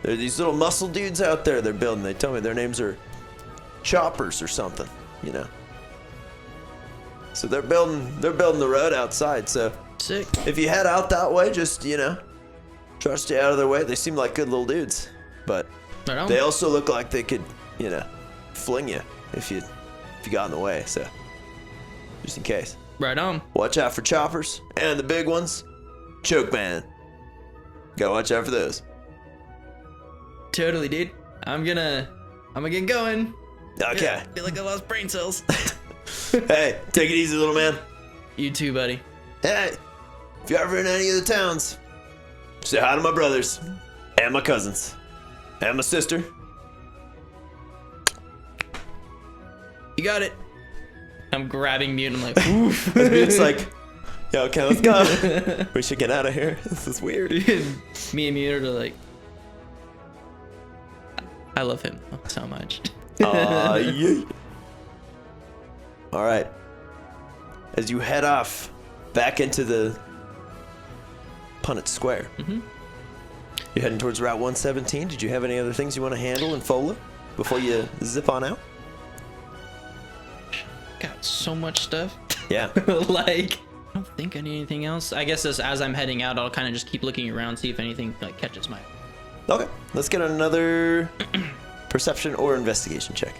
There are these little muscle dudes out there they're building. They tell me their names are choppers or something, So they're building the road outside. So Sick. if you head out that way, just try to stay out of their way. They seem like good little dudes, but Right on. they also look like they could, fling you if you got in the way. So just in case, Right on. watch out for choppers and the big ones, choke man. Gotta watch out for those. Totally, dude. I'm gonna get going. Okay. Feel like I lost brain cells. Hey, take it easy, little man. You too, buddy. Hey, if you're ever in any of the towns, say hi to my brothers and my cousins and my sister. You got it. I'm grabbing Mute and I'm like, oof. It's like, yeah, okay, let's go. We should get out of here. This is weird. Me and Mute are like, I love him so much. Yeah. All right. As you head off back into the Punnett Square, you're heading towards Route 117. Did you have any other things you want to handle in Phola before you zip on out? Got so much stuff. Yeah. Like, I don't think I need anything else. I guess as I'm heading out, I'll kind of just keep looking around, see if anything like catches my eye. Okay. Let's get another perception or investigation check.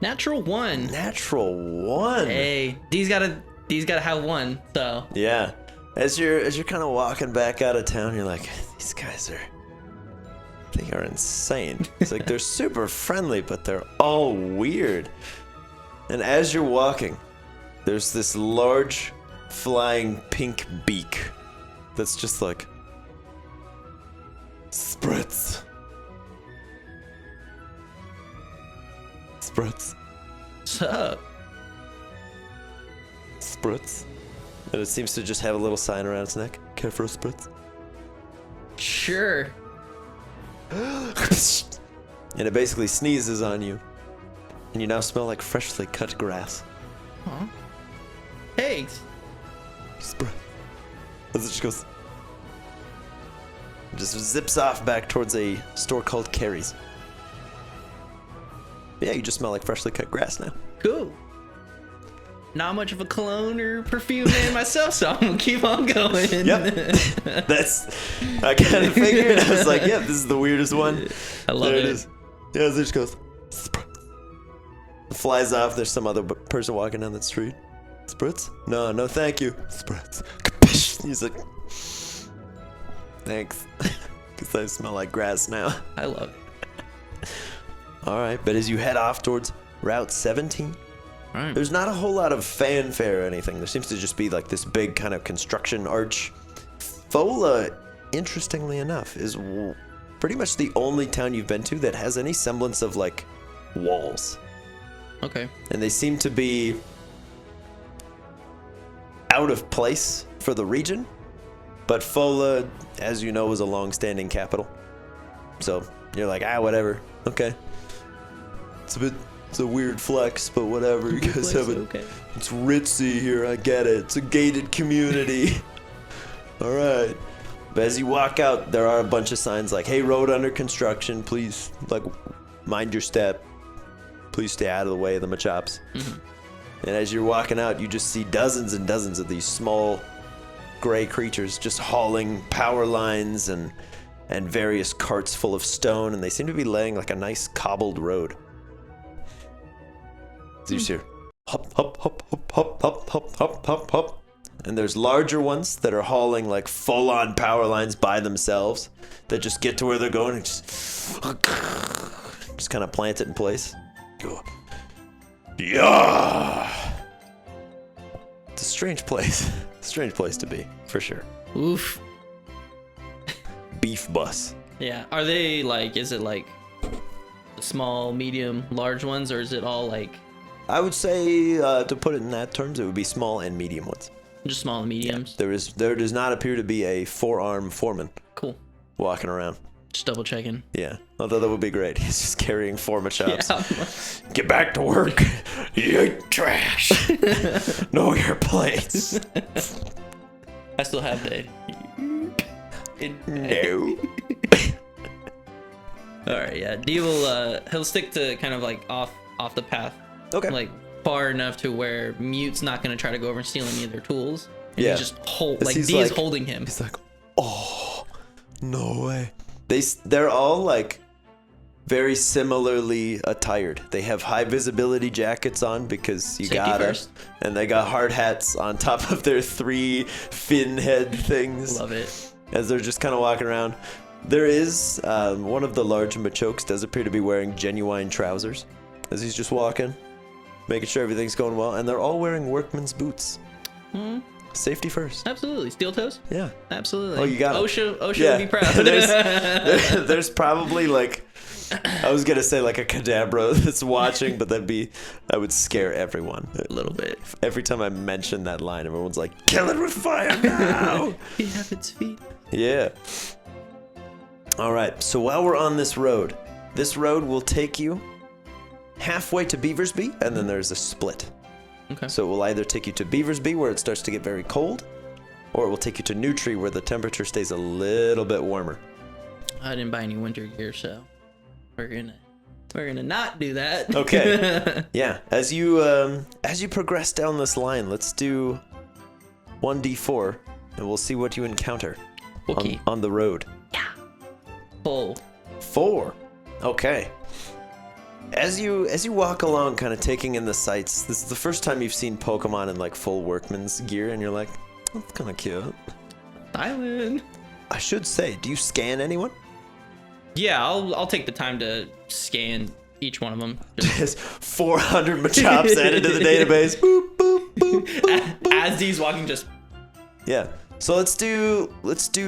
Natural 1. Natural 1. Hey, D's gotta have one. So Yeah. As you're kind of walking back out of town, you're like, these guys they are insane. It's like they're super friendly, but they're all weird. And as you're walking, there's this large flying pink beak that's just like spritz. Spritz. what's up? Spritz. And it seems to just have a little sign around its neck. Care for a spritz? Sure. And it basically sneezes on you. And you now smell like freshly cut grass. Huh? Hey. Spritz. As it just goes. It just zips off back towards a store called Carrie's. Yeah, you just smell like freshly cut grass now. Cool. Not much of a cologne or perfume man myself, so I'm gonna keep on going. Yep. I kind of figured. I was like, yeah, this is the weirdest one. I love there it. it is. Yeah, it just goes. Spritz. It flies off. There's some other person walking down the street. Spritz? No, thank you. Spritz. He's like, thanks. Because I smell like grass now. I love it. All right, but as you head off towards Route 17, Right. there's not a whole lot of fanfare or anything. There seems to just be like this big kind of construction arch. Phola, interestingly enough, is pretty much the only town you've been to that has any semblance of like walls. Okay. And they seem to be out of place for the region. But Phola, as you know, is a long-standing capital. So you're like, whatever. Okay. It's a weird flex, but whatever. You guys have it. Okay. It's ritzy here, I get it. It's a gated community. Alright. But as you walk out, there are a bunch of signs like, hey, road under construction, please, like, mind your step. Please stay out of the way of the Machops. And as you're walking out, you just see dozens and dozens of these small gray creatures just hauling power lines and various carts full of stone, and they seem to be laying like a nice cobbled road. So you hear hop, hop, hop, hop, hop, hop, hop, hop, hop, hop. And there's larger ones that are hauling like full-on power lines by themselves that just get to where they're going and just kind of plant it in place. Go, yeah. It's a strange place. Strange place to be, for sure. Oof. Beef bus. Yeah. Are they like? Is it like small, medium, large ones, or is it all like I would say, to put it in that terms, it would be small and medium ones. just small and mediums? There does not appear to be a four-arm foreman Cool. walking around. Just double checking. Yeah, although that would be great. He's just carrying four Machops. Yeah. Get back to work. You ain't trash. Know your place. I still have the. No. All right. Yeah. D will. He'll stick to kind of like off the path. Okay. Like far enough to where Mute's not gonna try to go over and steal any of their tools. And Yeah. He's just like He's D is like- holding him. He's like, oh, no way. They're all like very similarly attired. They have high visibility jackets on because you Safety gotta, first. and they got hard hats on top of their three fin head things. Love it. As they're just kind of walking around. There is one of the large Machokes does appear to be wearing genuine trousers, as he's just walking, making sure everything's going well, and they're all wearing workman's boots. Safety first. Absolutely. Steel toes? Yeah. Absolutely. Oh, you got it. OSHA Yeah. would be proud. there's probably like, I was gonna say like a cadabra that's watching, but that would scare everyone. A little bit. Every time I mention that line, everyone's like, kill it with fire now. We have its feet. Yeah. All right. So while we're on this road will take you halfway to Beaversby, and then there's a split. Okay. So it will either take you to Beaversby, where it starts to get very cold, or it will take you to Newtree, where the temperature stays a little bit warmer. I didn't buy any winter gear, so we're gonna not do that. Okay. Yeah. As you progress down this line, let's do 1d4, and we'll see what you encounter Okay. on the road. Full. 4. Okay. As you walk along, kind of taking in the sights, this is the first time you've seen Pokemon in like full workman's gear, and you're like, that's kind of cute. Island. I should say, do you scan anyone? Yeah, I'll take the time to scan each one of them. Just 400 Machops added to the database. Boop, boop, boop, boop, boop. As he's walking, just Yeah. So let's do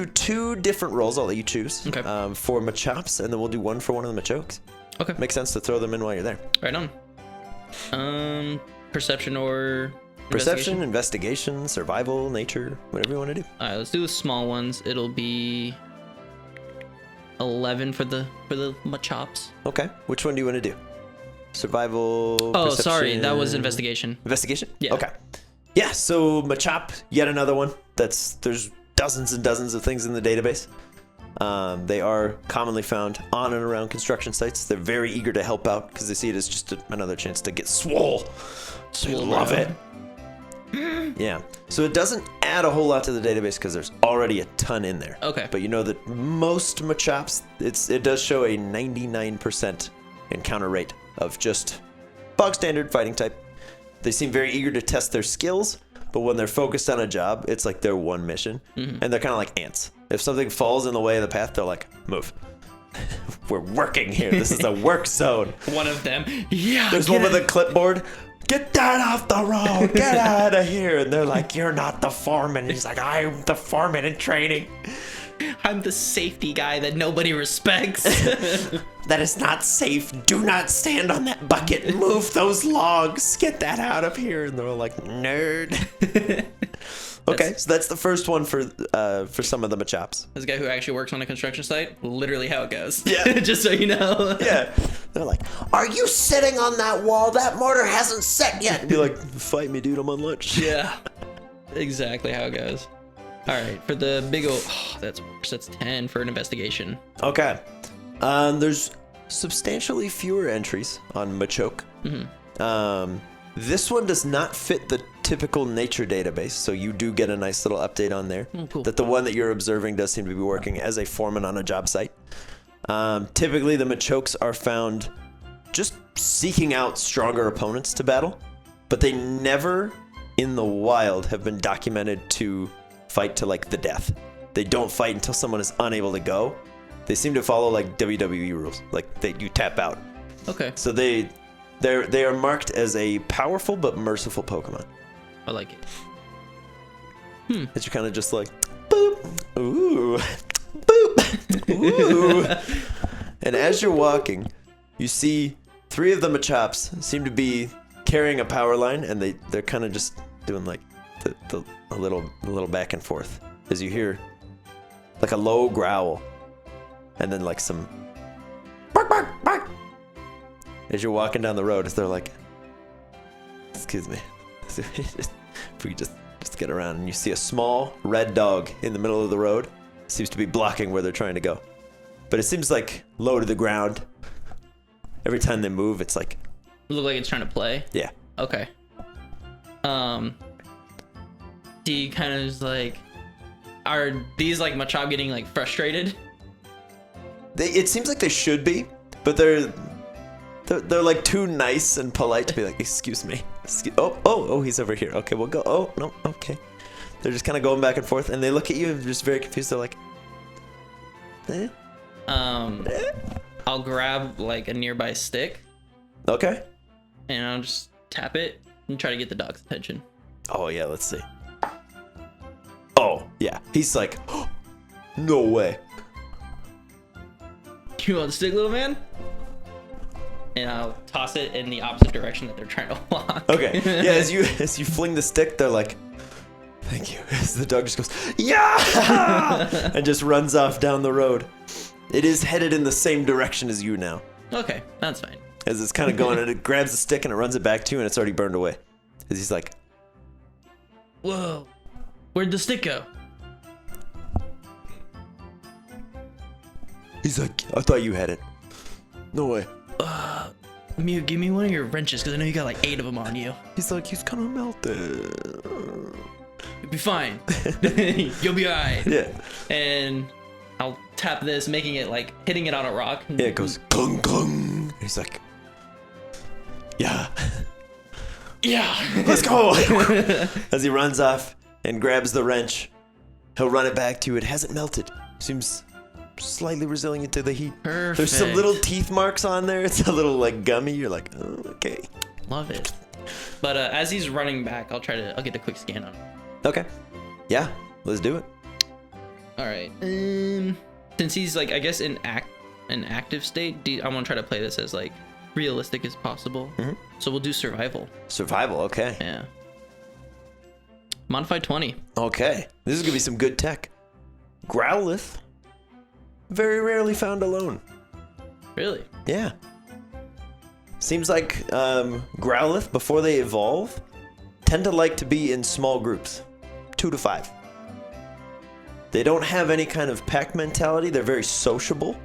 2 different rolls. I'll let you choose. Okay. For Machops, and then we'll do 1 for one of the Machokes. okay. Makes sense to throw them in while you're there. Right on. Perception or Perception, investigation, survival, nature, whatever you want to do. All right, let's do the small ones. It'll be 11 for the Machops. Okay. Which one do you want to do? Survival. Oh, sorry, that was perception? investigation. Investigation? Yeah. Okay. Yeah, so Machop, yet another one. There's dozens and dozens of things in the database. They are commonly found on and around construction sites. They're very eager to help out because they see it as just another chance to get swole. They love it. Yeah. So it doesn't add a whole lot to the database because there's already a ton in there. Okay. But you know that most Machops, it does show a 99% encounter rate of just bog standard fighting type. They seem very eager to test their skills, but when they're focused on a job, it's like their one mission. And they're kind of like ants. If something falls in the way of the path, they're like, move. We're working here. This is a work zone. One of them. Yeah. There's one with a clipboard. Get that off the road. Get out of here. And they're like, you're not the foreman. And he's like, I'm the foreman in training. I'm the safety guy that nobody respects. That is not safe. Do not stand on that bucket. Move those logs. Get that out of here. And they're all like, nerd. Okay, so that's the first one for some of the Machops. This guy who actually works on a construction site, literally how it goes. Yeah. Just so you know. Yeah. They're like, are you sitting on that wall? That mortar hasn't set yet. And be like, fight me, dude. I'm on lunch. Yeah. Exactly how it goes. All right, for the big O, that's worse. That's 10 for an investigation. Okay. There's substantially fewer entries on Machoke. This one does not fit the typical nature database, so you do get a nice little update on there. Oh, cool. That the one that you're observing does seem to be working as a foreman on a job site. Typically, the Machokes are found just seeking out stronger opponents to battle, but they never in the wild have been documented to fight to like the death. They don't fight until someone is unable to go. They seem to follow like WWE rules, like you tap out. Okay. So they are marked as a powerful but merciful Pokemon. I like it. That you're kind of just like, boop, ooh, boop, ooh. And as you're walking, you see 3 of the Machops seem to be carrying a power line, and they're kind of just doing like a little back and forth as you hear like a low growl, and then like some bark, bark, bark. As you're walking down the road, as they're like, excuse me, if we just get around, and you see a small red dog in the middle of the road. Seems to be blocking where they're trying to go, but it seems like low to the ground. Every time they move, it's like, Look like it's trying to play. yeah. Okay. Do you kind of just like, are these like Machop getting like frustrated? It seems like they should be, but they're like too nice and polite to be like, excuse me. Oh, he's over here. Okay, we'll go. Oh, no, okay. They're just kind of going back and forth, and they look at you and just very confused. They're like, eh? I'll grab like a nearby stick Okay. And I'll just tap it and try to get the dog's attention. Oh, yeah, let's see. Oh, yeah. He's like, oh, no way. You want the stick, little man? And I'll toss it in the opposite direction that they're trying to walk. Okay. Yeah, as you fling the stick, they're like, thank you. As the dog just goes, yeah! And just runs off down the road. It is headed in the same direction as you now. Okay, that's fine. As it's kind of going, and it grabs the stick and it runs it back to you, and it's already burned away. As he's like, whoa, where'd the stick go? he's like, I thought you had it. No way. Mew, give me one of your wrenches, because I know you got like 8 of them on you. He's like, he's gonna melt it. You'll be fine. You'll be alright. Yeah. And I'll tap this, making it like hitting it on a rock. Yeah, it goes clung clung. He's like, yeah. Yeah. Let's go. As he runs off and grabs the wrench, he'll run it back to you. It hasn't melted. Seems slightly resilient to the heat. Perfect. There's some little teeth marks on there. It's a little like gummy. You're like, oh, okay. Love it. But as he's running back, I'll get a quick scan on him. Okay. Yeah, let's do it. All right. Since he's like, I guess in active state, I want to try to play this as like realistic as possible. Mm-hmm. So we'll do survival. Survival, okay. Yeah. Modified 20. Okay. This is gonna be some good tech. Growlithe. Very rarely found alone. Really? Yeah. Seems like Growlithe, before they evolve, tend to like to be in small groups. 2 to 5. They don't have any kind of pack mentality. They're very sociable,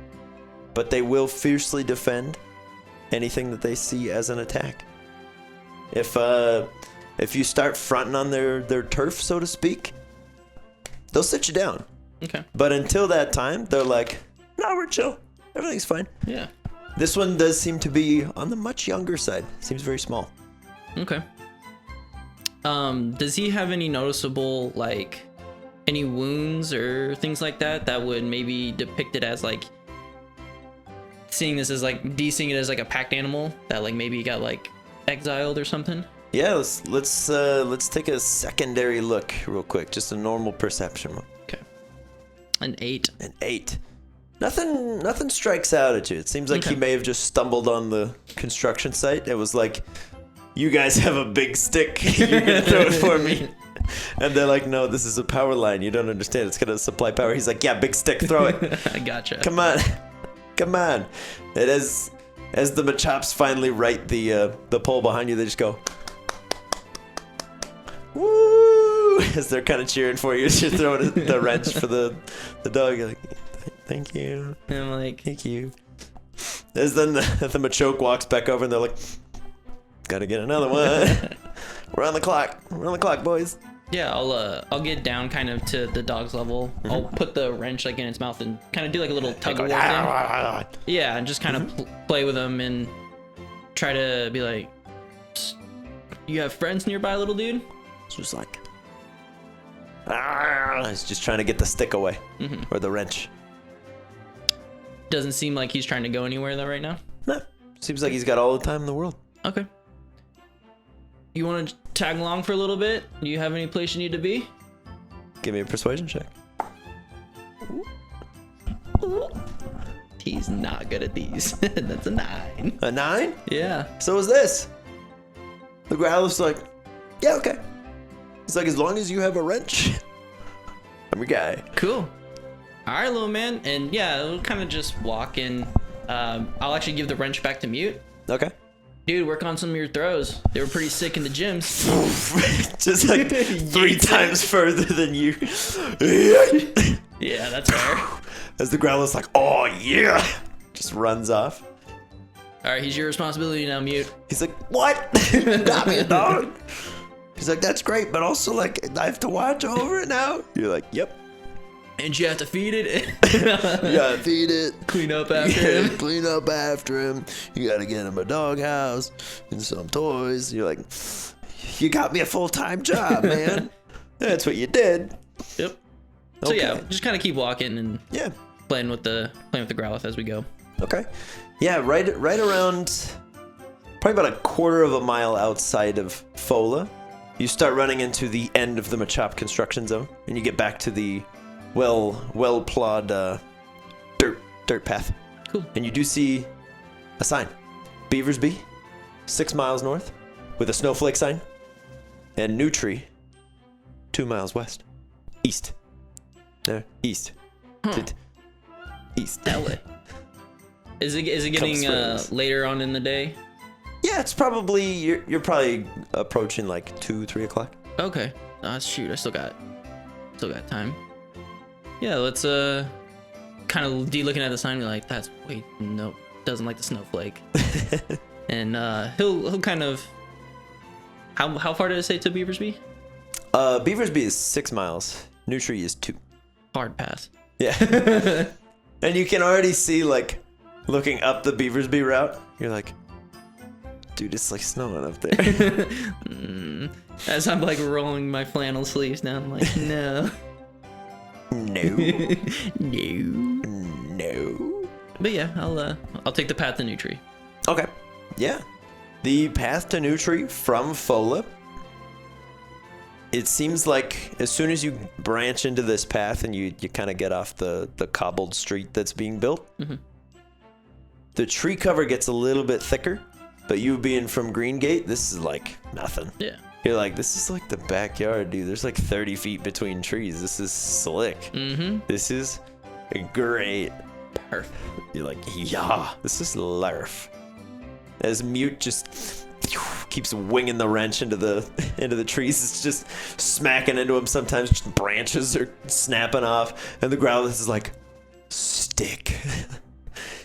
but they will fiercely defend anything that they see as an attack. If you start fronting on their turf, so to speak, they'll sit you down. Okay. But until that time, they're like, no, we're chill. Everything's fine. Yeah. This one does seem to be on the much younger side. Seems very small. Okay. Does he have any noticeable, like, any wounds or things like that would maybe depict it as like seeing this as like seeing it as like a packed animal that like maybe got like exiled or something? Yeah, let's take a secondary look real quick. Just a normal perception. Okay. An 8. An 8. Nothing strikes out at you. It seems like he may have just stumbled on the construction site. It was like, you guys have a big stick. You're gonna throw it for me. And they're like, no, this is a power line. You don't understand. It's gonna supply power. He's like, yeah, big stick, throw it. I gotcha. Come on. Come on. And as the Machops finally right the pole behind you, they just go, woo! As they're kind of cheering for you as you're throwing the wrench for the dog. You're like, thank you. And I'm like, Thank you. As then the Machoke walks back over and they're like, gotta get another one. We're on the clock. We're on the clock, boys. yeah, I'll get down kind of to the dog's level. I'll put the wrench like in its mouth and kind of do like a little tug of war thing. Yeah, and just kind of play with him and try to be like, "Psst, you have friends nearby, little dude?" It's just like, he's just trying to get the stick away or the wrench. Doesn't seem like he's trying to go anywhere though right now. Nah, seems like he's got all the time in the world. Okay. You want to tag along for a little bit? Do you have any place you need to be? Give me a persuasion check. He's not good at these. That's a 9. A 9? Yeah. So is this. The Growlithe's like, yeah, okay. He's like, as long as you have a wrench, I'm your guy. Cool. All right, little man. And yeah, we'll kind of just walk in. I'll actually give the wrench back to Mute. Okay. Dude, work on some of your throws. They were pretty sick in the gyms. Just like 3 times further than you. Yeah, that's fair. As the Growlithe's like, oh yeah, just runs off. All right, he's your responsibility now, Mute. He's like, what? Got me a dog. He's like, that's great, but also like I have to watch over it now. You're like, yep. And you have to feed it. You gotta feed it. Clean up after him. Clean up after him. You gotta get him a doghouse and some toys. You're like, you got me a full-time job, man. That's what you did. Yep. So Okay. yeah, just kind of keep walking and Yeah. playing with the Growlithe as we go. Okay. Yeah, right around probably about a quarter of a mile outside of Phola, you start running into the end of the Machop construction zone, and you get back to the well-plowed dirt path. Cool. And you do see a sign. Beaversby, 6 miles north, with a snowflake sign, and New Tree, 2 miles west. East. There, east. East. That way. Is it getting later on in the day? Yeah, it's probably you're probably approaching like 2-3 o'clock. Okay. Shoot, I still got time. Yeah, let's kind of looking at the sign and be like, that's wait, no, doesn't like the snowflake. And he'll kind of how far did it say to Beaversby? Beaversby is 6 miles. New Tree is 2. Hard pass. Yeah. And you can already see, like, looking up the Beaversby route, you're like, dude, it's like snowing up there. As I'm like rolling my flannel sleeves down, I'm like, no. No. No. No. But yeah, I'll take the path to New Tree. Okay. Yeah. The path to New Tree from Phola. It seems like as soon as you branch into this path and you kind of get off the cobbled street that's being built, the tree cover gets a little bit thicker, but you being from Green Gate, this is like nothing. Yeah. You're like, this is like the backyard, dude. There's like 30 feet between trees. This is slick. This is great. Perfect. You're like, yeah, this is larf. As Mute just keeps winging the wrench into the trees, it's just smacking into him. Sometimes just branches are snapping off, and the Growlithe is like, stick.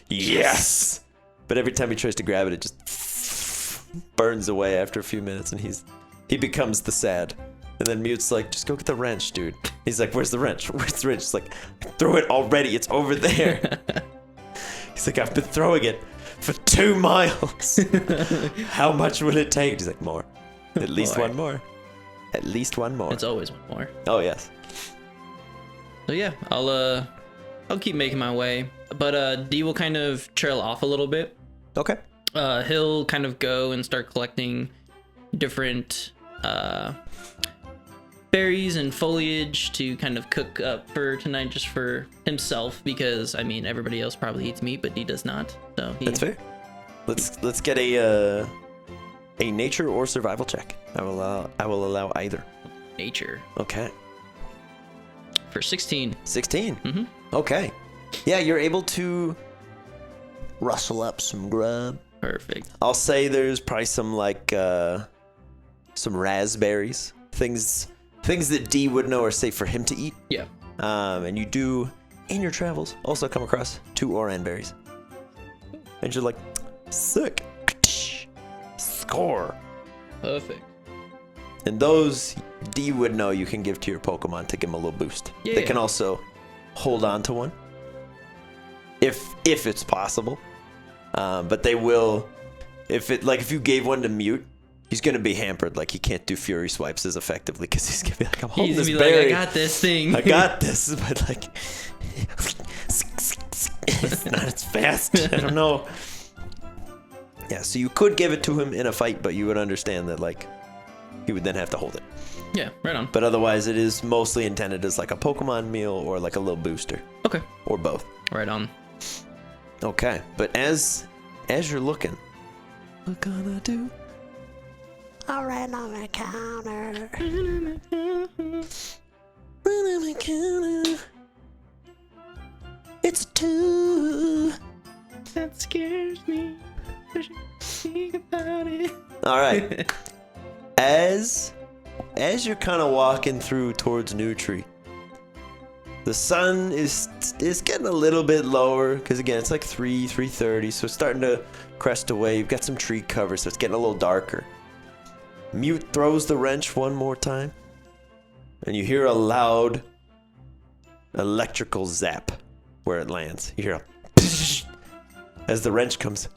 Yes. But every time he tries to grab it, it just burns away after a few minutes, and he becomes the sad. And then Mute's like, just go get the wrench, dude. He's like, where's the wrench? Where's the wrench? He's like, throw it already. It's over there. He's like, I've been throwing it for 2 miles. How much will it take? He's like, more. At least More. one more. At least one more. It's always one more. Oh, yes. So yeah, I'll keep making my way. But D will kind of trail off a little bit. Okay. He'll kind of go and start collecting different berries and foliage to kind of cook up for tonight, just for himself, because I mean everybody else probably eats meat, but he does not. So That's fair. Let's get a nature or survival check. I will allow either. Nature Okay. for 16. 16. Okay. Yeah, you're able to rustle up some grub. Perfect. I'll say there's probably some like some raspberries, things that D would know are safe for him to eat. Yeah. And you do in your travels also come across 2 oran berries. And you're like, sick. Score. Perfect. And those D would know you can give to your Pokemon to give them a little boost. Yeah. They can also hold on to one if it's possible. But they will, if you gave one to Mute, he's gonna be hampered. Like he can't do Fury swipes as effectively because he's gonna be like, I'm holding He's this gonna be berry. like, I got this thing. I got this, but like, it's not as fast. I don't know. Yeah, so you could give it to him in a fight, but you would understand that like he would then have to hold it. Yeah, right on. But otherwise, it is mostly intended as like a Pokemon meal or like a little booster. Okay. Or both. Right on. Okay, but as you're looking, what gonna do? I ran on my counter. Ran on my counter. It's 2. That scares me. Think about it. All right. As you're kind of walking through towards New Tree, the sun is getting a little bit lower because again it's like 3:30, so it's starting to crest away. You've got some tree cover, so it's getting a little darker. Mute throws the wrench one more time, and you hear a loud electrical zap where it lands. You hear a as the wrench comes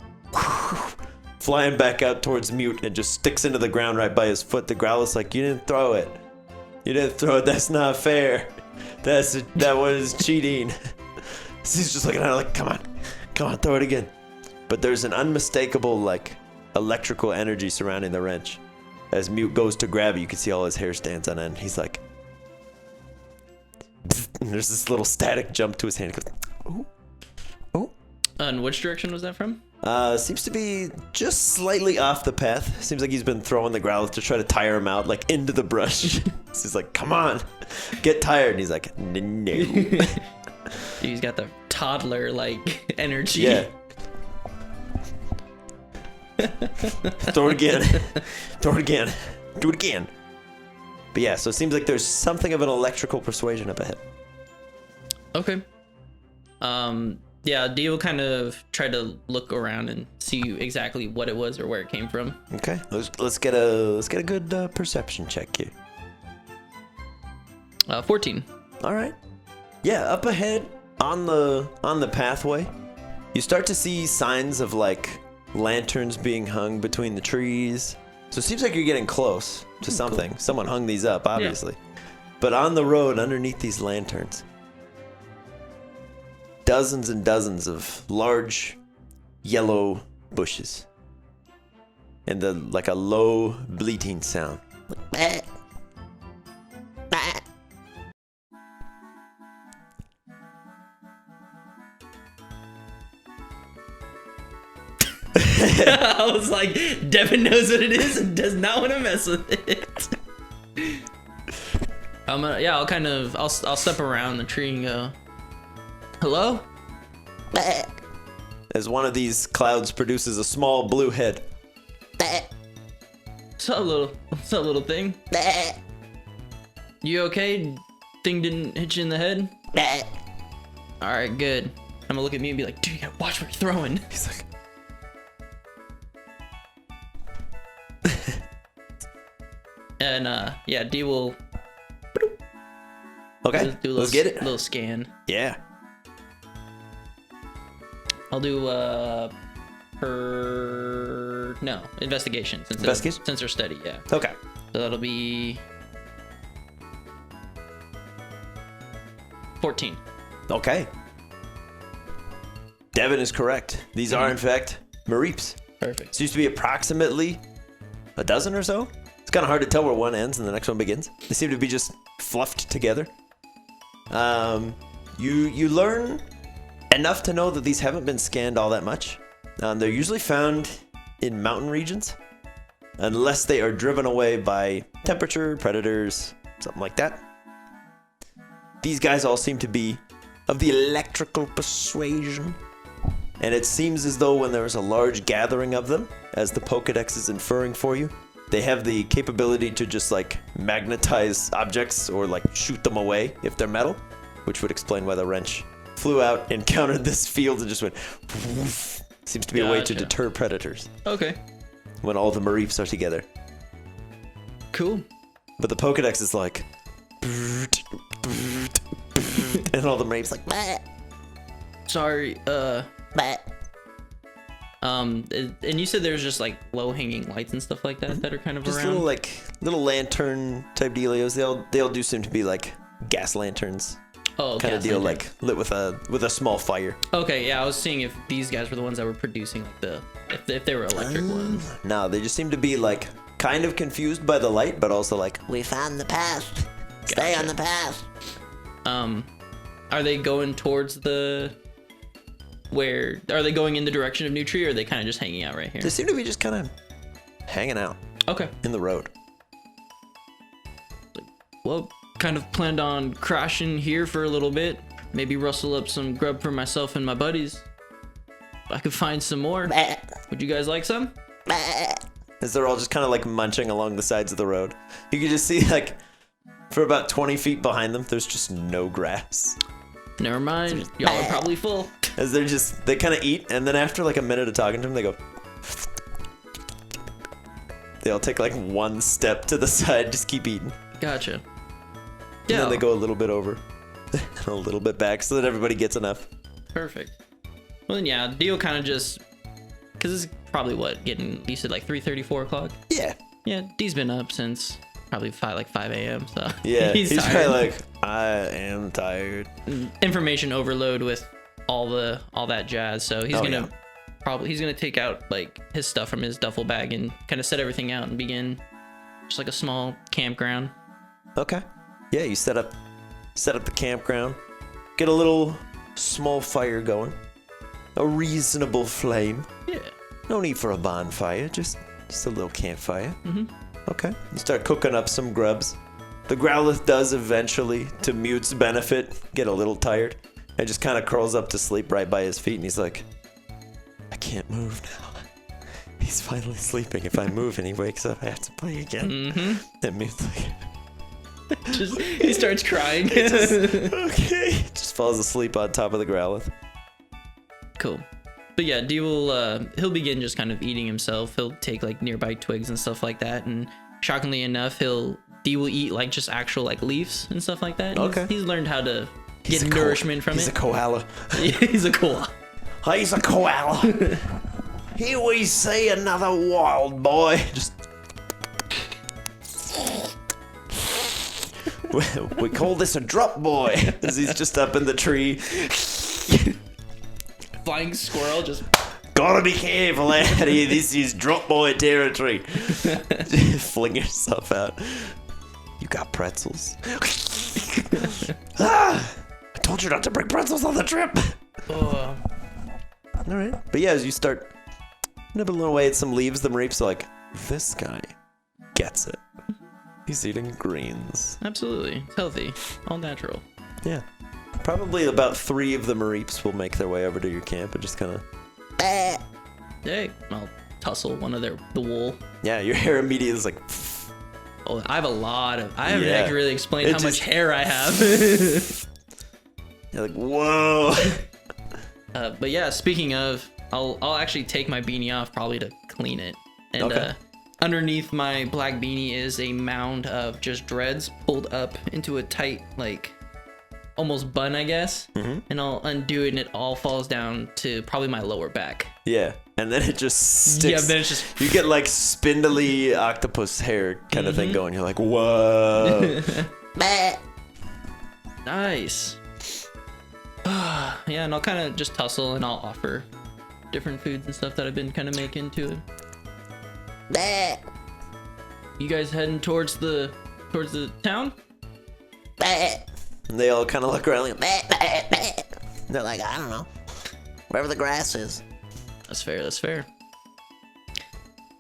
flying back out towards Mute and just sticks into the ground right by his foot. The Growlithe's like, you didn't throw it. You didn't throw it. That's not fair. That was cheating. So he's just looking at it like, come on, throw it again. But there's an unmistakable like electrical energy surrounding the wrench. As Mute goes to grab it, you can see all his hair stands on end. He's like, and there's this little static jump to his hand. He goes, ooh, ooh. And which direction was that from? Seems to be just slightly off the path. Seems like he's been throwing the Growlithe to try to tire him out, like into the brush. So he's like, come on, get tired. And he's like, no. He's got the toddler like energy. Yeah. Throw it again. Throw it again. Do it again. But yeah, so it seems like there's something of an electrical persuasion up ahead. Okay. Yeah, Dee will kind of try to look around and see exactly what it was or where it came from. Okay, let's get a good perception check here. 14. All right. Yeah, up ahead on the pathway, you start to see signs of like lanterns being hung between the trees. So it seems like you're getting close to something. Cool. Someone hung these up, obviously. Yeah. But on the road, underneath these lanterns, dozens and dozens of large yellow bushes. And like a low bleating sound. Like, I was like, Devin knows what it is and does not want to mess with it. I'll step around the tree and go, hello? As one of these clouds produces a small blue head. What's up, little thing? You okay? Thing didn't hit you in the head? Alright, good. I'm gonna look at me and be like, dude, you gotta watch where you're throwing. He's like, and yeah, D will. Okay, let's get it. Little scan. Yeah. I'll do investigation. Investigation? Since they're steady, yeah. Okay. So that'll be 14. Okay. Devin is correct. These are in fact Mareeps. Perfect. Seems to be approximately a dozen or so. It's kind of hard to tell where one ends and the next one begins. They seem to be just fluffed together. You learn enough to know that these haven't been scanned all that much. They're usually found in mountain regions, unless they are driven away by temperature, predators, something like that. These guys all seem to be of the electrical persuasion. And it seems as though when there is a large gathering of them, as the Pokedex is inferring for you, they have the capability to just like magnetize objects or like shoot them away if they're metal, which would explain why the wrench flew out, encountered this field, and just went woof. Seems to be a way to deter predators. Okay. When all the Mareeps are together. Cool. But the Pokedex is like, and all the Mareeps like, sorry, and you said there's just like low-hanging lights and stuff like that that are kind of just around? little lantern type dealios. They all do seem to be like gas lanterns. Oh, kind of deal, like lit with a small fire. Okay, yeah, I was seeing if these guys were the ones that were producing like if they were electric ones. No, they just seem to be like kind of confused by the light, but also like, we found the path. Stay on the path. Are they going towards are they going in the direction of New Tree, or are they kind of just hanging out right here? They seem to be just kind of hanging out. Okay. In the road. Well, kind of planned on crashing here for a little bit. Maybe rustle up some grub for myself and my buddies. If I could find some more. Would you guys like some? As they're all just kind of like munching along the sides of the road. You can just see like for about 20 feet behind them, there's just no grass. Never mind. Y'all are probably full. As they kind of eat, and then after like a minute of talking to them, they go. They all take like one step to the side, just keep eating. Gotcha. And then they go a little bit over, and a little bit back, so that everybody gets enough. Perfect. Well then, yeah, Dio kind of just, cause it's probably you said like 3:30, 4 o'clock. Yeah. Yeah, D's been up since probably 5 a.m. So yeah, he's tired. probably like, I am tired. Information overload with all that jazz. So he's gonna he's gonna take out like his stuff from his duffel bag and kind of set everything out and begin just like a small campground. Okay. Yeah, you set up the campground, get a little small fire going, a reasonable flame. Yeah. No need for a bonfire, just a little campfire. Mm-hmm. Okay. You start cooking up some grubs. The Growlithe does eventually, to Mute's benefit, get a little tired and just kind of curls up to sleep right by his feet, and he's like, I can't move now. He's finally sleeping. If I move and he wakes up, I have to play again. Mm-hmm. And Mute's like, he starts crying. okay. Just falls asleep on top of the Growlithe. Cool. But yeah, D will he'll begin just kind of eating himself. He'll take like nearby twigs and stuff like that, and shockingly enough, D will eat like just actual like leaves and stuff like that. Okay. He's learned how to get nourishment from it. He's a koala. He's a koala. He's a koala. Here we see another wild boy. Just we call this a drop boy, as he's just up in the tree. Flying squirrel just Gotta be careful, laddie. This is drop boy territory. Fling yourself out. You got pretzels. I told you not to bring pretzels on the trip. oh, All right. But yeah, as you start nibbling away at some leaves, the Mareeps are like, this guy gets it. He's eating greens. absolutely. It's healthy. All natural. Yeah. Probably about 3 of the Mareeps will make their way over to your camp and just kind of... Hey, I'll tussle one of the wool. Yeah, your hair immediately is like... Oh, I have a lot of... I haven't Yeah. actually really explained It how much just- hair I have. You're like, whoa. But yeah, speaking of, I'll actually take my beanie off probably to clean it. And Okay. Underneath my black beanie is a mound of just dreads pulled up into a tight, like, almost bun, I guess. Mm-hmm. And I'll undo it and it all falls down to probably my lower back. Yeah, and then it just sticks. Yeah, then it's just... You get like spindly octopus hair kind of thing going. You're like, whoa. Nice. Yeah, and I'll kind of just tussle and I'll offer different foods and stuff that I've been kind of making to it. You guys heading towards the town? And they all kind of look around like, they're like, I don't know. Wherever the grass is. That's fair, that's fair.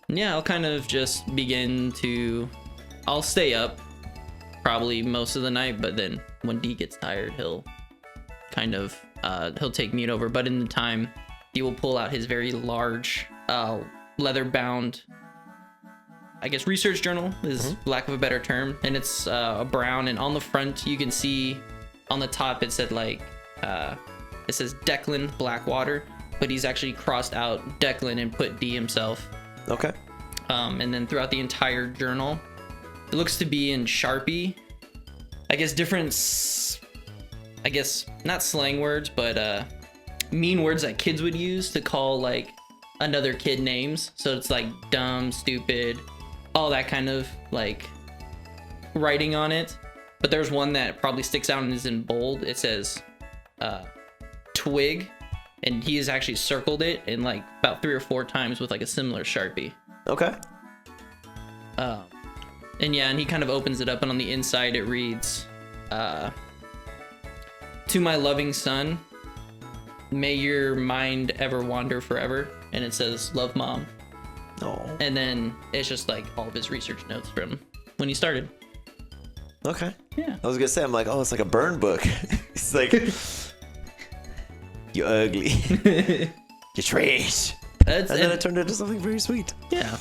Yeah, I'll kind of just begin to... I'll stay up probably most of the night, but then when D gets tired, he'll kind of... he'll take Mute over, but in the time, he will pull out his very large leather-bound, I guess, research journal is lack of a better term, and it's brown, and on the front, you can see on the top, it said like... it says Declan Blackwater, but he's actually crossed out Declan and put D himself. Okay. And then throughout the entire journal, it looks to be in Sharpie. I guess I guess not slang words, but mean words that kids would use to call like another kid names. So it's like dumb, stupid, all that kind of like writing on it. But there's one that probably sticks out and is in bold. It says twig, and he has actually circled it in like about 3 or 4 times with like a similar Sharpie. Okay. And yeah, and he kind of opens it up, and on the inside it reads, to my loving son, may your mind ever wander forever. And it says, love, Mom. Oh. And then it's just like all of his research notes from when he started. Okay. Yeah. I was gonna say, I'm like, oh, it's like a burn book. It's like, you ugly, you trash. And then it turned into something very sweet. Yeah.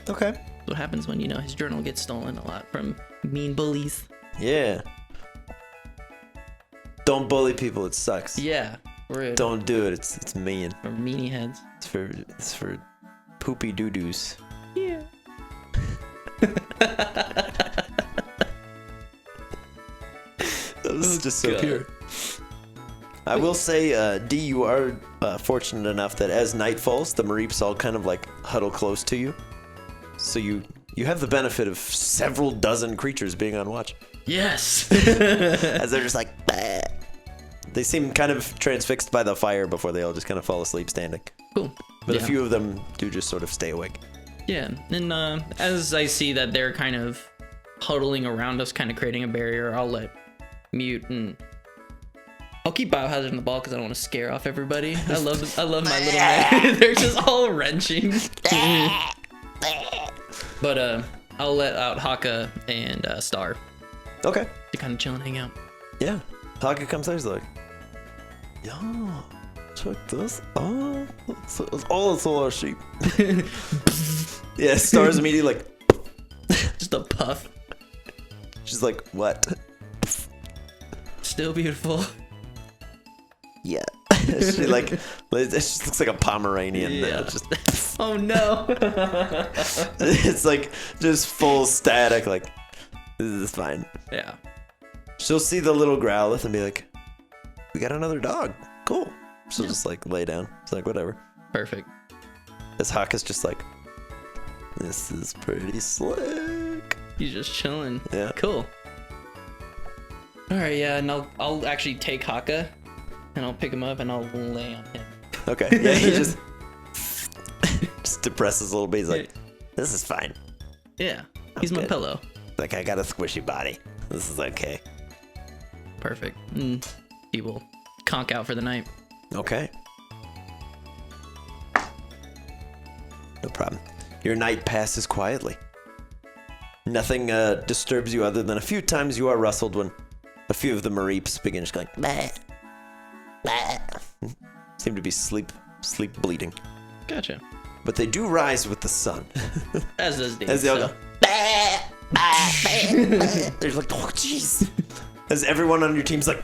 Okay. What happens when, his journal gets stolen a lot from mean bullies. Yeah. Don't bully people. It sucks. Yeah. Rude. Don't do it. It's mean. Or meanie heads. It's for poopy doo-doos. Yeah. That was just so God. pure. I will say, D, you are fortunate enough that as night falls, the Mareeps all kind of like huddle close to you. So you have the benefit of several dozen creatures being on watch. Yes. As they're just like, bah. They seem kind of transfixed by the fire before they all just kind of fall asleep standing. Cool. But Yeah. a few of them do just sort of stay awake. Yeah, and as I see that they're kind of huddling around us, kind of creating a barrier, I'll let Mute and I'll keep Biohazard in the ball because I don't want to scare off everybody. I love my little men. They're just all wrenching. But I'll let out Haka and Star Okay. to kind of chill and hang out. Yeah. Haka comes there, he's like, yeah, check this out. It's all the solar sheep. Yeah, Star's immediately like, Just a puff. she's like, what? Still beautiful. Yeah. She like, it just looks like a Pomeranian. Yeah. Just, Oh no. it's like just full static. Like, this is fine. Yeah. She'll see the little Growlithe and be like, we got another dog. Cool. She'll just like lay down. It's like, whatever. Perfect. This Hawk is just like, this is pretty slick. He's just chilling. Yeah. Cool. All right, yeah, and I'll actually take Haka, and I'll pick him up and I'll lay on him. Okay. Yeah, he just depresses a little bit. He's like, this is fine. Yeah, he's my good. pillow. Like, I got a squishy body. This is okay. Perfect. And he will conk out for the night. Okay. No problem. Your night passes quietly. Nothing disturbs you other than a few times you are rustled when a few of the Mareeps begin just going like, bah, bah. Seem to be sleep bleeding. Gotcha. But they do rise with the sun. As does Dave. As they all so- go, bah, bah, bah, bah. They're like, oh jeez. As everyone on your team's like,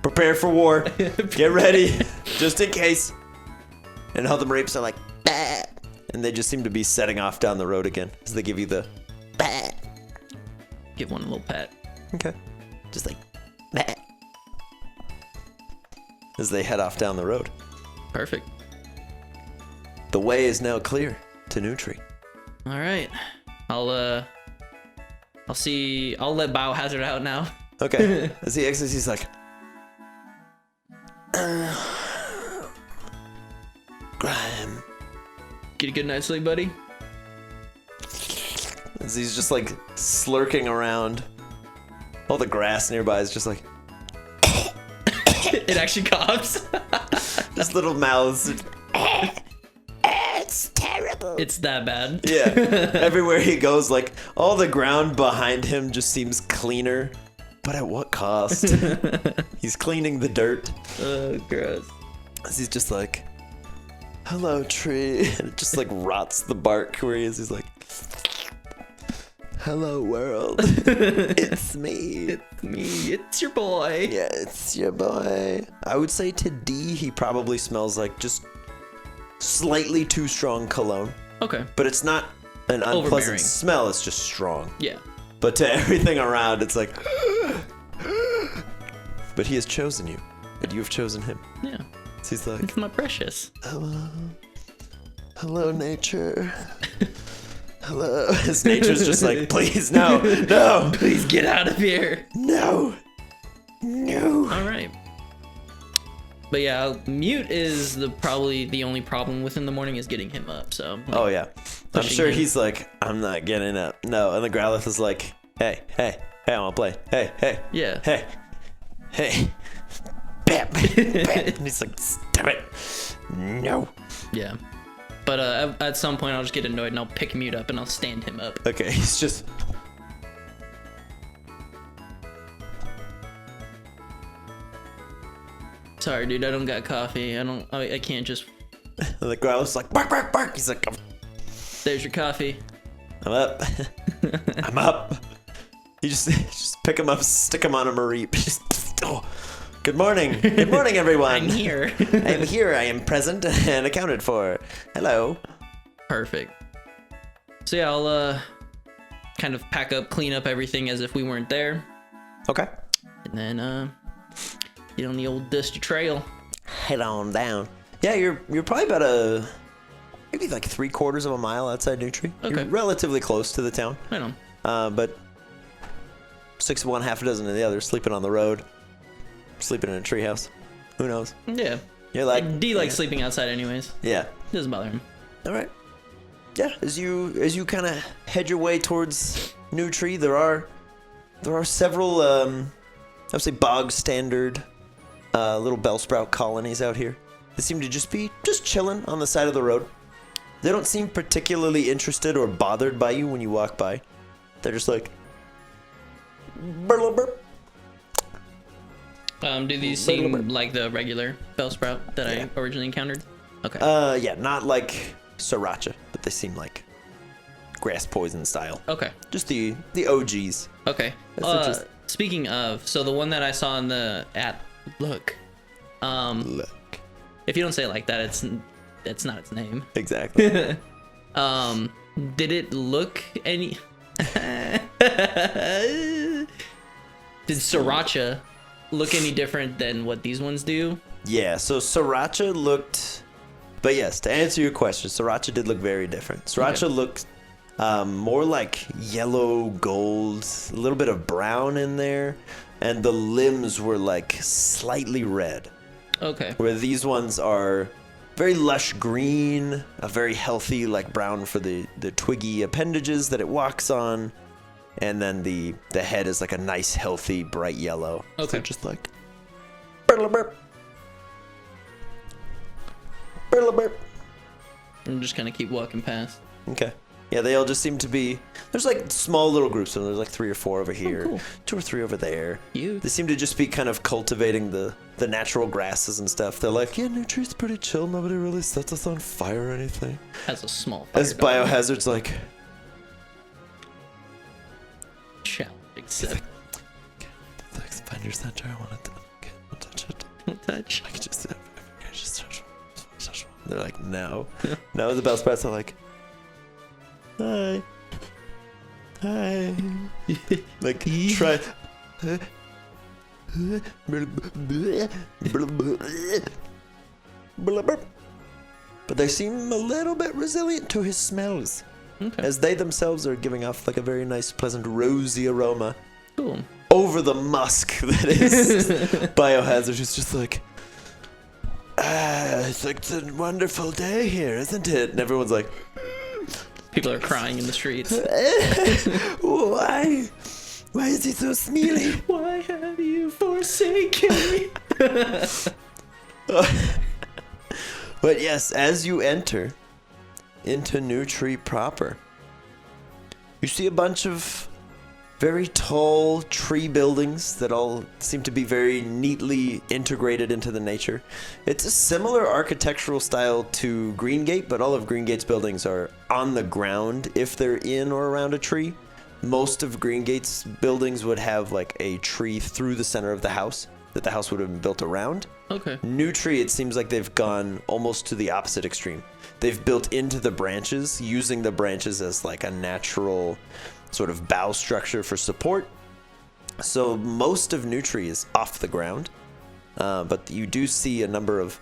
prepare for war. Get ready. Just in case. And all the Mareeps are like, bah. And they just seem to be setting off down the road again. As they give you the, bah. Give one a little pat. Okay. Just like, bah. As they head off down the road. Perfect. The way is now clear to Nutri. All right. I'll let Biohazard out now. Okay. As he exits, he's like, Grime. Get a good night's sleep, buddy. As he's just like slurking around. All the grass nearby is just like, It actually coughs. just little mouths. It's terrible. It's that bad. Yeah. Everywhere he goes, like, all the ground behind him just seems cleaner. But at what cost? He's cleaning the dirt. Oh, gross. As he's just like, hello, tree. And it just like rots the bark where he is. He's like, hello, world. It's me. It's me. It's your boy. Yeah, it's your boy. I would say to D, he probably smells like just slightly too strong cologne. Okay. But it's not an unpleasant Overbearing. smell, it's just strong. Yeah. But to everything around, it's like, but he has chosen you, and you have chosen him. Yeah. So he's like, It's my precious. hello, nature. Hello. His nature's just like, please, no, no, Please get out of here. no, no. All right. But yeah, Mute is probably the only problem within the morning is getting him up. So. Like, Oh yeah, I'm pushing sure him. he's like, I'm not getting up. No, and the Growlithe is like, hey, hey, hey, I want to play. Hey, hey, Yeah. hey, hey. Bam, bam. And he's like, stop it. No. Yeah. But at some point, I'll just get annoyed and I'll pick Mute up and I'll stand him up. Okay, he's just. Sorry, dude. I don't got coffee. I can't just. And the Growlithe's like, bark, bark, bark. He's like, There's your coffee. I'm up. I'm up. You just pick him up, stick him on a Mareep. Just, oh. Good morning. Good morning, everyone. I'm here. I am here. I am present and accounted for. Hello. Perfect. So yeah, I'll kind of pack up, clean up everything as if we weren't there, Okay. and then get on the old dusty trail. Head on down. Yeah, you're probably about maybe like 3/4 of a mile outside Nutri. Okay. You're relatively close to the town. I know. But 6 of one, half a dozen of the other, sleeping on the road. sleeping in a treehouse. Who knows? Yeah. You're like D likes sleeping outside anyways. Yeah. Doesn't bother him. All right. Yeah. As you kind of head your way towards New Tree, there are several I would say bog standard little bellsprout colonies out here. They seem to just be chilling on the side of the road. They don't seem particularly interested or bothered by you when you walk by. They're just like burp, burp. Do these seem like the regular Bellsprout that I originally encountered? Okay. Yeah, not like Sriracha, but they seem like grass poison style. Okay. Just the OGs. Okay. Speaking of, so the one that I saw in the look. Look. If you don't say it like that, it's not its name. Exactly. Did it look any? Did Sriracha look any different than what these ones do? Yeah, so Sriracha looked... But yes, to answer your question, Sriracha did look very different. Sriracha looked more like yellow gold, a little bit of brown in there, and the limbs were like slightly red. Okay. Where these ones are very lush green, a very healthy like brown for the twiggy appendages that it walks on, and then the head is like a nice healthy bright yellow. Okay. So just like burp, burp. Burp, burp. I'm just gonna keep walking past. Okay. Yeah, they all just seem to be... There's like small little groups of them. There's like 3 or 4 over here, cool. 2 or 3 over there. You. They seem to just be kind of cultivating the natural grasses and stuff. They're like, yeah, New Tree's pretty chill. Nobody really sets us on fire or anything. Has a small fire As dog. Biohazard's like... Shall accept. Thanks, find your center. I want to don't touch it. Don't touch. I can just touch one. They're like, no. No, the Bellsprots are like... Hi. Hi. Like, try. But they seem a little bit resilient to his smells. Okay. As they themselves are giving off like a very nice, pleasant, rosy aroma Cool. over the musk that is Biohazard. Who's just like, it's like it's a wonderful day here, isn't it? And everyone's like, People are crying in the streets. why? Why is he so smeely? Why have you forsaken me? But yes, as you enter into New Tree proper, you see a bunch of very tall tree buildings that all seem to be very neatly integrated into the nature. It's a similar architectural style to Greengate, but all of Greengate's buildings are on the ground if they're in or around a tree. Most of Greengate's buildings would have like a tree through the center of the house that the house would have been built around. Okay. New Tree, it seems like they've gone almost to the opposite extreme. They've built into the branches, using the branches as like a natural sort of bow structure for support. So most of New Tree is off the ground, but you do see a number of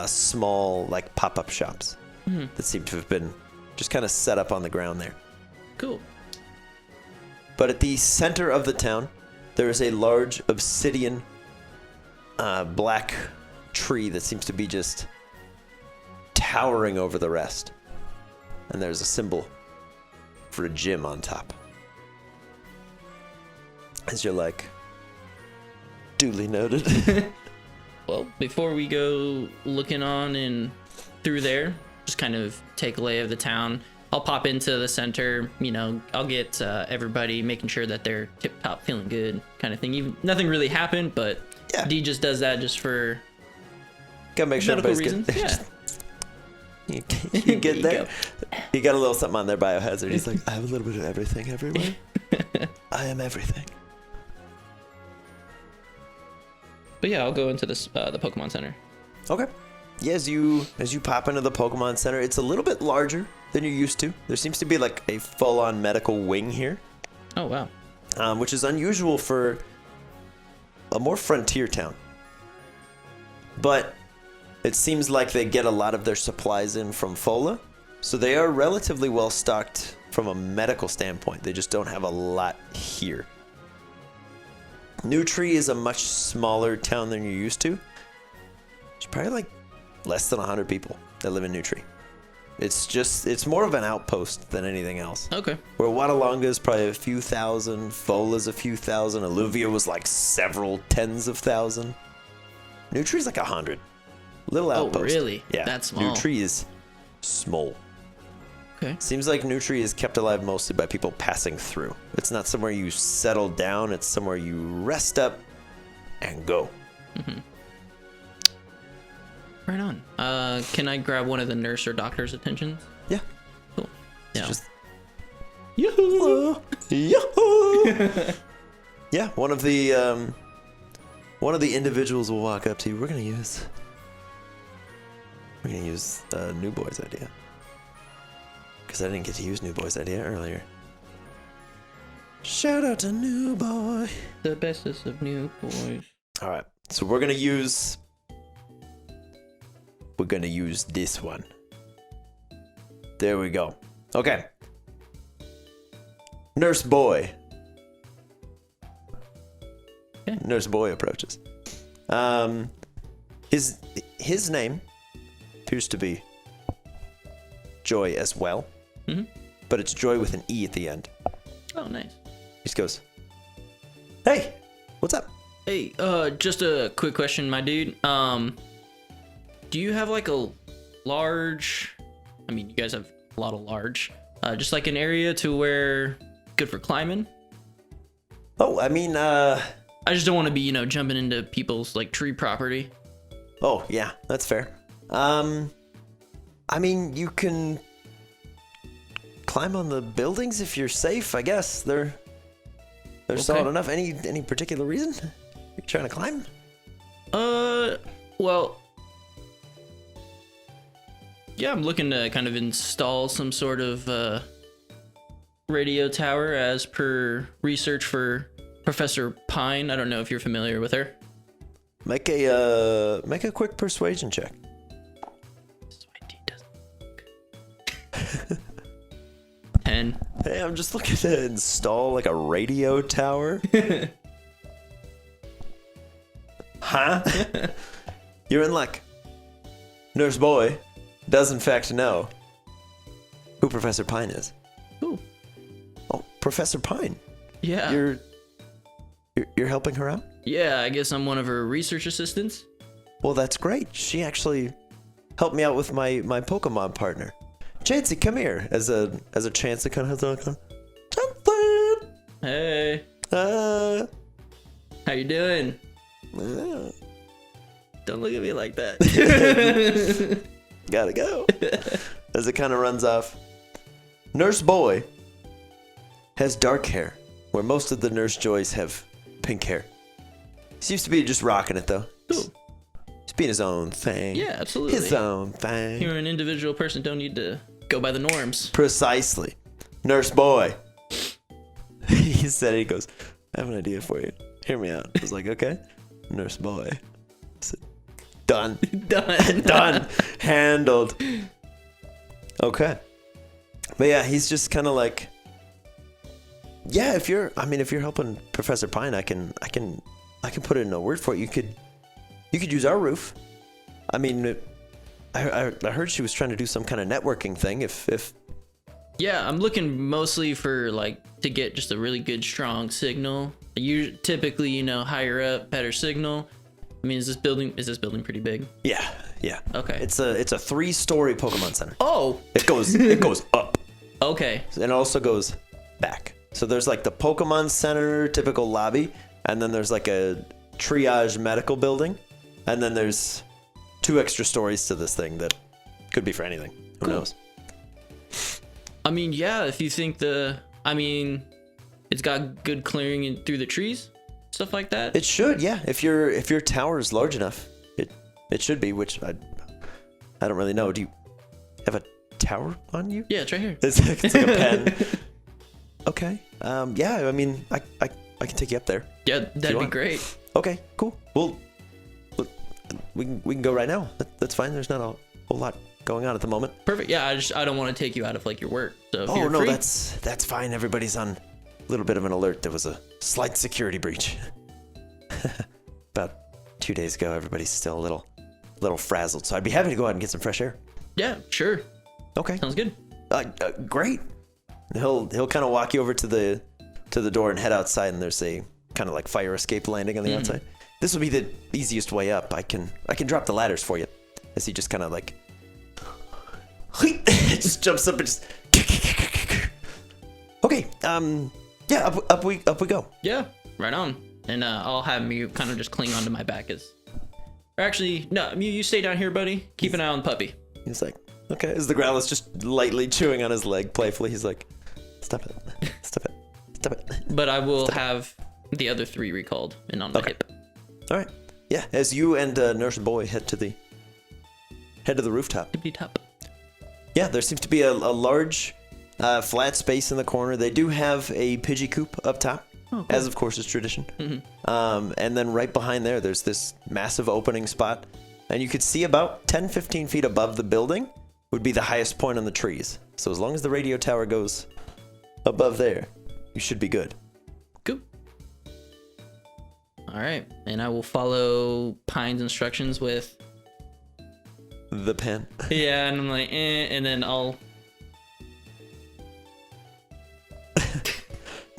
small like pop-up shops that seem to have been just kind of set up on the ground there. Cool. But at the center of the town, there is a large obsidian black tree that seems to be just towering over the rest. And there's a symbol for a gym on top. As you're like, duly noted. Well, before we go looking on and through there, just kind of take a lay of the town. I'll pop into the center, I'll get everybody making sure that they're tip-top, feeling good kind of thing. Even, nothing really happened, but Yeah. D just does that just for Gotta make sure medical everybody's reasons. good. Yeah. You get You there. go. He got a little something on their Biohazard. He's like, I have a little bit of everything everywhere. I am everything. But yeah, I'll go into this the Pokemon Center. Okay. Yeah, as you pop into the Pokemon Center, it's a little bit larger than you're used to. There seems to be like a full-on medical wing here, Oh wow. which is unusual for a more frontier town. But it seems like they get a lot of their supplies in from Phola, so they are relatively well stocked from a medical standpoint. They just don't have a lot here. New Tree is a much smaller town than you're used to. It's probably like less than 100 people that live in New Tree. It's more of an outpost than anything else. Okay. Where Watalonga is probably a few thousand, Phola's a few thousand, Alluvia was like several tens of thousand. New Tree's like 100. Little outpost. Oh, really? Yeah. That's small. New Tree is small. Okay. Seems like New Tree is kept alive mostly by people passing through. It's not somewhere you settle down, it's somewhere you rest up and go. Mm-hmm. Right on. Can I grab one of the nurse or doctor's attentions? Yeah. Cool. Yeah. Just Yoo-hoo! Yahoo! Yeah, one of the individuals will walk up to you. We're gonna use New Boy's idea. Because I didn't get to use New Boy's idea earlier. Shout out to New Boy. The bestest of new boys. Alright, so we're gonna use this one. There we go. Okay. Nurse Boy. Okay. Nurse Boy approaches. His name appears to be Joy as well. Mm-hmm. But it's Joy with an E at the end. Oh, nice. He just goes, "Hey, what's up?" Hey, just a quick question, my dude. Do you have like a large? I mean, you guys have a lot of large. Just like an area to where good for climbing. Oh, I mean, I just don't want to be, jumping into people's like tree property. Oh, yeah, that's fair. I mean, you can climb on the buildings if you're safe, I guess. They're solid enough. Any particular reason you're trying to climb? Well, yeah, I'm looking to kind of install some sort of radio tower as per research for Professor Pine. I don't know if you're familiar with her. Make a quick persuasion check. This ID doesn't work. 10. Hey, I'm just looking to install like a radio tower. Huh? You're in luck. Nurse Boy does in fact know who Professor Pine is. Ooh. Oh, Professor Pine. Yeah. You're helping her out? Yeah, I guess I'm one of her research assistants. Well, that's great. She actually helped me out with my Pokemon partner. Chansey, come here. As a chance to kind of Chansey. Hey. How you doing? Don't look at me like that. Gotta go. As it kind of runs off. Nurse Boy has dark hair, where most of the Nurse Joys have pink hair. Seems to be just rocking it, though. Cool. He's being his own thing. Yeah, absolutely. His own thing. You're an individual person, don't need to go by the norms. Precisely. Nurse Boy. He said it, he goes, "I have an idea for you. Hear me out." I was like, "Okay." Nurse Boy. I said, "Done." Done. Done. Handled. Okay. But yeah, he's just kind of like, yeah, if you're helping Professor Pine, I can put in a word for it. You could use our roof. I mean, I heard she was trying to do some kind of networking thing. If Yeah, I'm looking mostly for to get just a really good strong signal. You typically, higher up, better signal. I mean, is this building pretty big? yeah. Okay. It's a 3-story Pokemon Center. Oh. It goes up. Okay. And it also goes back. So there's like the Pokemon Center typical lobby, and then there's like a triage medical building, and then there's 2 extra stories to this thing that could be for anything. Who knows? I mean, yeah, if you think it's got good clearing through the trees, stuff like that. It should, yeah. If your tower is large enough, it should be. Which I don't really know. Do you have a tower on you? Yeah, it's right here. It's like a pen. Okay. Yeah. I mean, I can take you up there. Yeah, that'd be great. Okay. Cool. Well, we can go right now. That's fine. There's not a whole lot going on at the moment. Perfect. Yeah, I don't want to take you out of your work. So if you're no, free, that's fine. Everybody's on a little bit of an alert. There was a slight security breach. about 2 days ago. Everybody's still a little frazzled, so I'd be happy to go out and get some fresh air. Yeah, sure. Okay. Sounds good. Great. He'll kind of walk you over to the door and head outside, and there's a kind of like fire escape landing on the outside. This will be the easiest way up. I can drop the ladders for you. As he just kind of like just jumps up and just okay. Yeah, up we go. Yeah, right on. And I'll have you kind of just cling onto my back as. Or actually, no, you stay down here, buddy. Keep an eye on the puppy. He's like, okay. As the growl is just lightly chewing on his leg playfully, he's like, stop it, stop it, stop it. But I will have the other 3 recalled and on my hip. All right. Yeah. As you and Nurse Boy head to the rooftop. Tippity top. Yeah, there seems to be a large flat space in the corner. They do have a Pidgey coop up top, as of course is tradition. And then right behind there's this massive opening spot. And you could see about 10-15 feet above the building would be the highest point on the trees. So as long as the radio tower goes above there, you should be good. Cool. All right. And I will follow Pine's instructions with... The pen. Yeah, and I'm like, and then I'll...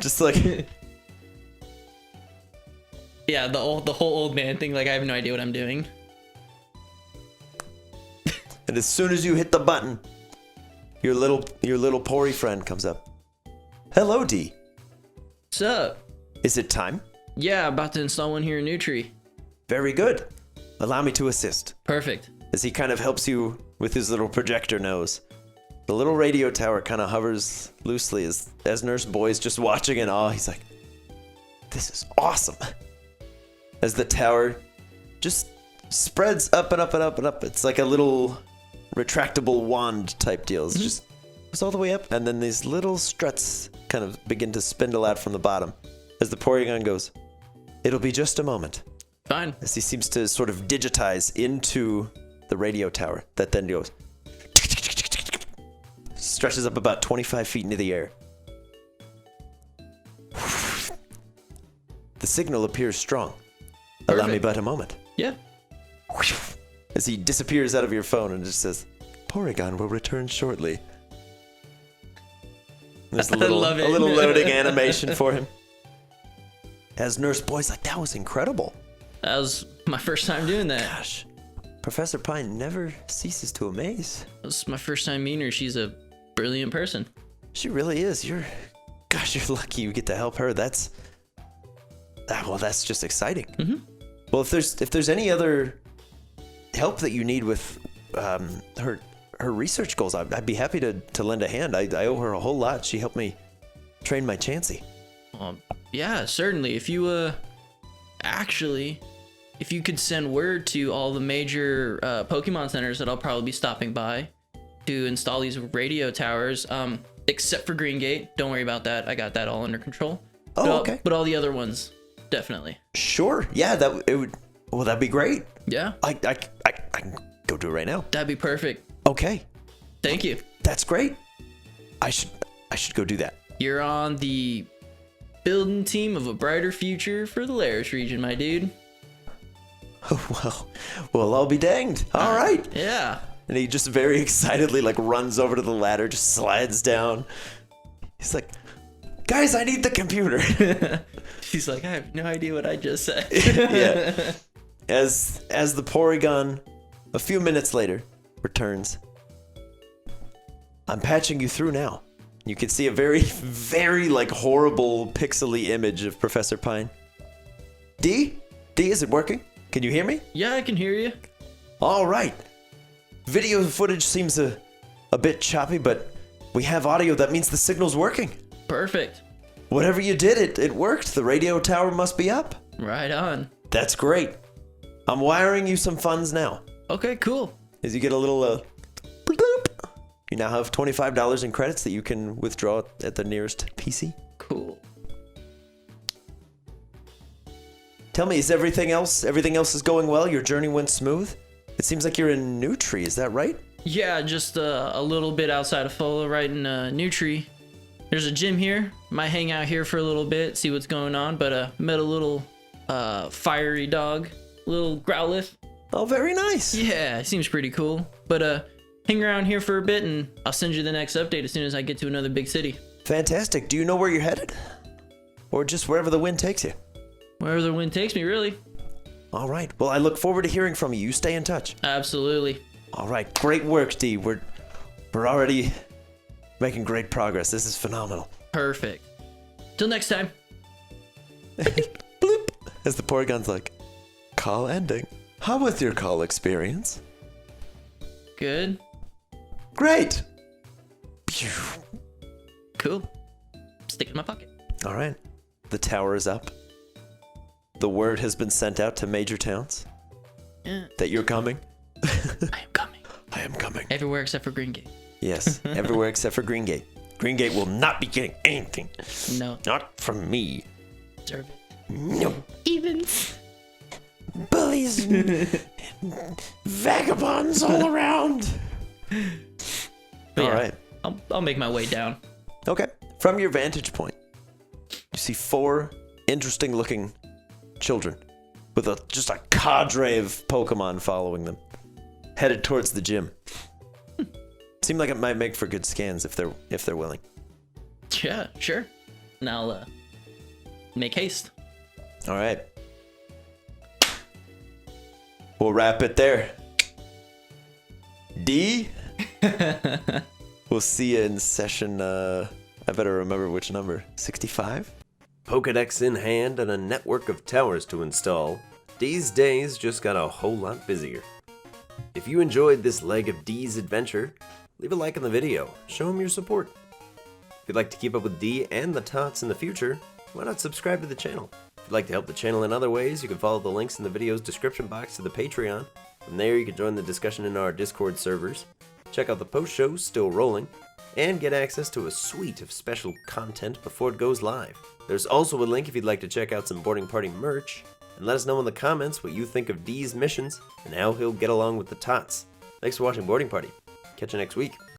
Just like... Yeah, the whole old man thing, like I have no idea what I'm doing. And as soon as you hit the button, your little Pori friend comes up. Hello, D. What's up? Is it time? Yeah, about to install one here in Nutri. Very good. Allow me to assist. Perfect. As he kind of helps you with his little projector nose. The little radio tower kind of hovers loosely as Nurse Boy's just watching in awe. He's like, this is awesome. As the tower just spreads up and up and up and up. It's like a little retractable wand type deal. It's just goes all the way up. And then these little struts kind of begin to spindle out from the bottom. As the Porygon goes, it'll be just a moment. Fine. As he seems to sort of digitize into the radio tower that then goes stretches up about 25 feet into the air. The signal appears strong. Allow me Perfect. but a moment. Yeah. As he disappears out of your phone and just says, Porygon will return shortly. There's a little, love it. a little loading animation for him. As Nurse Boy's like, that was incredible. That was my first time doing that. Gosh, Professor Pine never ceases to amaze. That was my first time meeting her. She's a brilliant person. She really is. You're lucky you get to help her. That's just exciting. Well, if there's any other help that you need with her research goals, I'd be happy to lend a hand. I owe her a whole lot. She helped me train my Chansey. Yeah, certainly. If you if you could send word to all the major Pokemon centers that I'll probably be stopping by to install these radio towers, except for Green Gate. Don't worry about that. I got that all under control. Okay. But all the other ones, definitely. Sure. Yeah, that'd be great. Yeah. I can go do it right now. That'd be perfect. Okay. Thank you. That's great. I should go do that. You're on the building team of a brighter future for the Laris region, my dude. Well, I'll be danged. All right. Yeah. And he just very excitedly like runs over to the ladder, just slides down. He's like, guys, I need the computer. She's like, I have no idea what I just said. Yeah. As the Porygon, a few minutes later, returns. I'm patching you through now. You can see a very, very like horrible pixely image of Professor Pine. D, is it working? Can you hear me? Yeah, I can hear you. All right. Video footage seems a bit choppy, but we have audio. That means the signal's working. Perfect. Whatever you did, it worked. The radio tower must be up. Right on. That's great. I'm wiring you some funds now. Okay, cool. As you get a little bloop. You now have $25 in credits that you can withdraw at the nearest PC. Cool. Tell me, is everything else is going well? Your journey went smooth? It seems like you're in Nutri, is that right? Yeah, just a little bit outside of Phola, right in Nutri. There's a gym here. Might hang out here for a little bit, see what's going on, but met a little fiery dog, little Growlithe. Oh, very nice. Yeah, seems pretty cool. But hang around here for a bit, and I'll send you the next update as soon as I get to another big city. Fantastic. Do you know where you're headed? Or just wherever the wind takes you? Wherever the wind takes me, really. All right. Well, I look forward to hearing from you. You stay in touch. Absolutely. All right. Great work, D. We're already making great progress. This is phenomenal. Perfect. Till next time. Bloop. As the Porygon's like, call ending. How was your call experience? Good. Great. Cool. Stick it in my pocket. All right. The tower is up. The word has been sent out to major towns Yeah. that you're coming. I am coming. I am coming. Everywhere except for Green Gate. Yes, everywhere except for Green Gate. Green Gate will not be getting anything. No. Not from me. Deserve it. No. Evens. Bullies and vagabonds all around. But All yeah, right. I'll make my way down. Okay. From your vantage point, you see 4 interesting looking children with just a cadre of Pokemon following them, headed towards the gym. Seemed like it might make for good scans if they're willing. Yeah, sure. And I'll make haste. All right. We'll wrap it there. D. We'll see you in session. I better remember which number. 65. Pokedex in hand and a network of towers to install, D's days just got a whole lot busier. If you enjoyed this leg of D's adventure, leave a like on the video, show him your support. If you'd like to keep up with D and the Tots in the future, why not subscribe to the channel? If you'd like to help the channel in other ways, you can follow the links in the video's description box to the Patreon. From there, you can join the discussion in our Discord servers, check out the post shows still rolling, and get access to a suite of special content before it goes live. There's also a link if you'd like to check out some boarding party merch, and let us know in the comments what you think of D's missions and how he'll get along with the Tots. Thanks for watching Boarding Party. Catch you next week.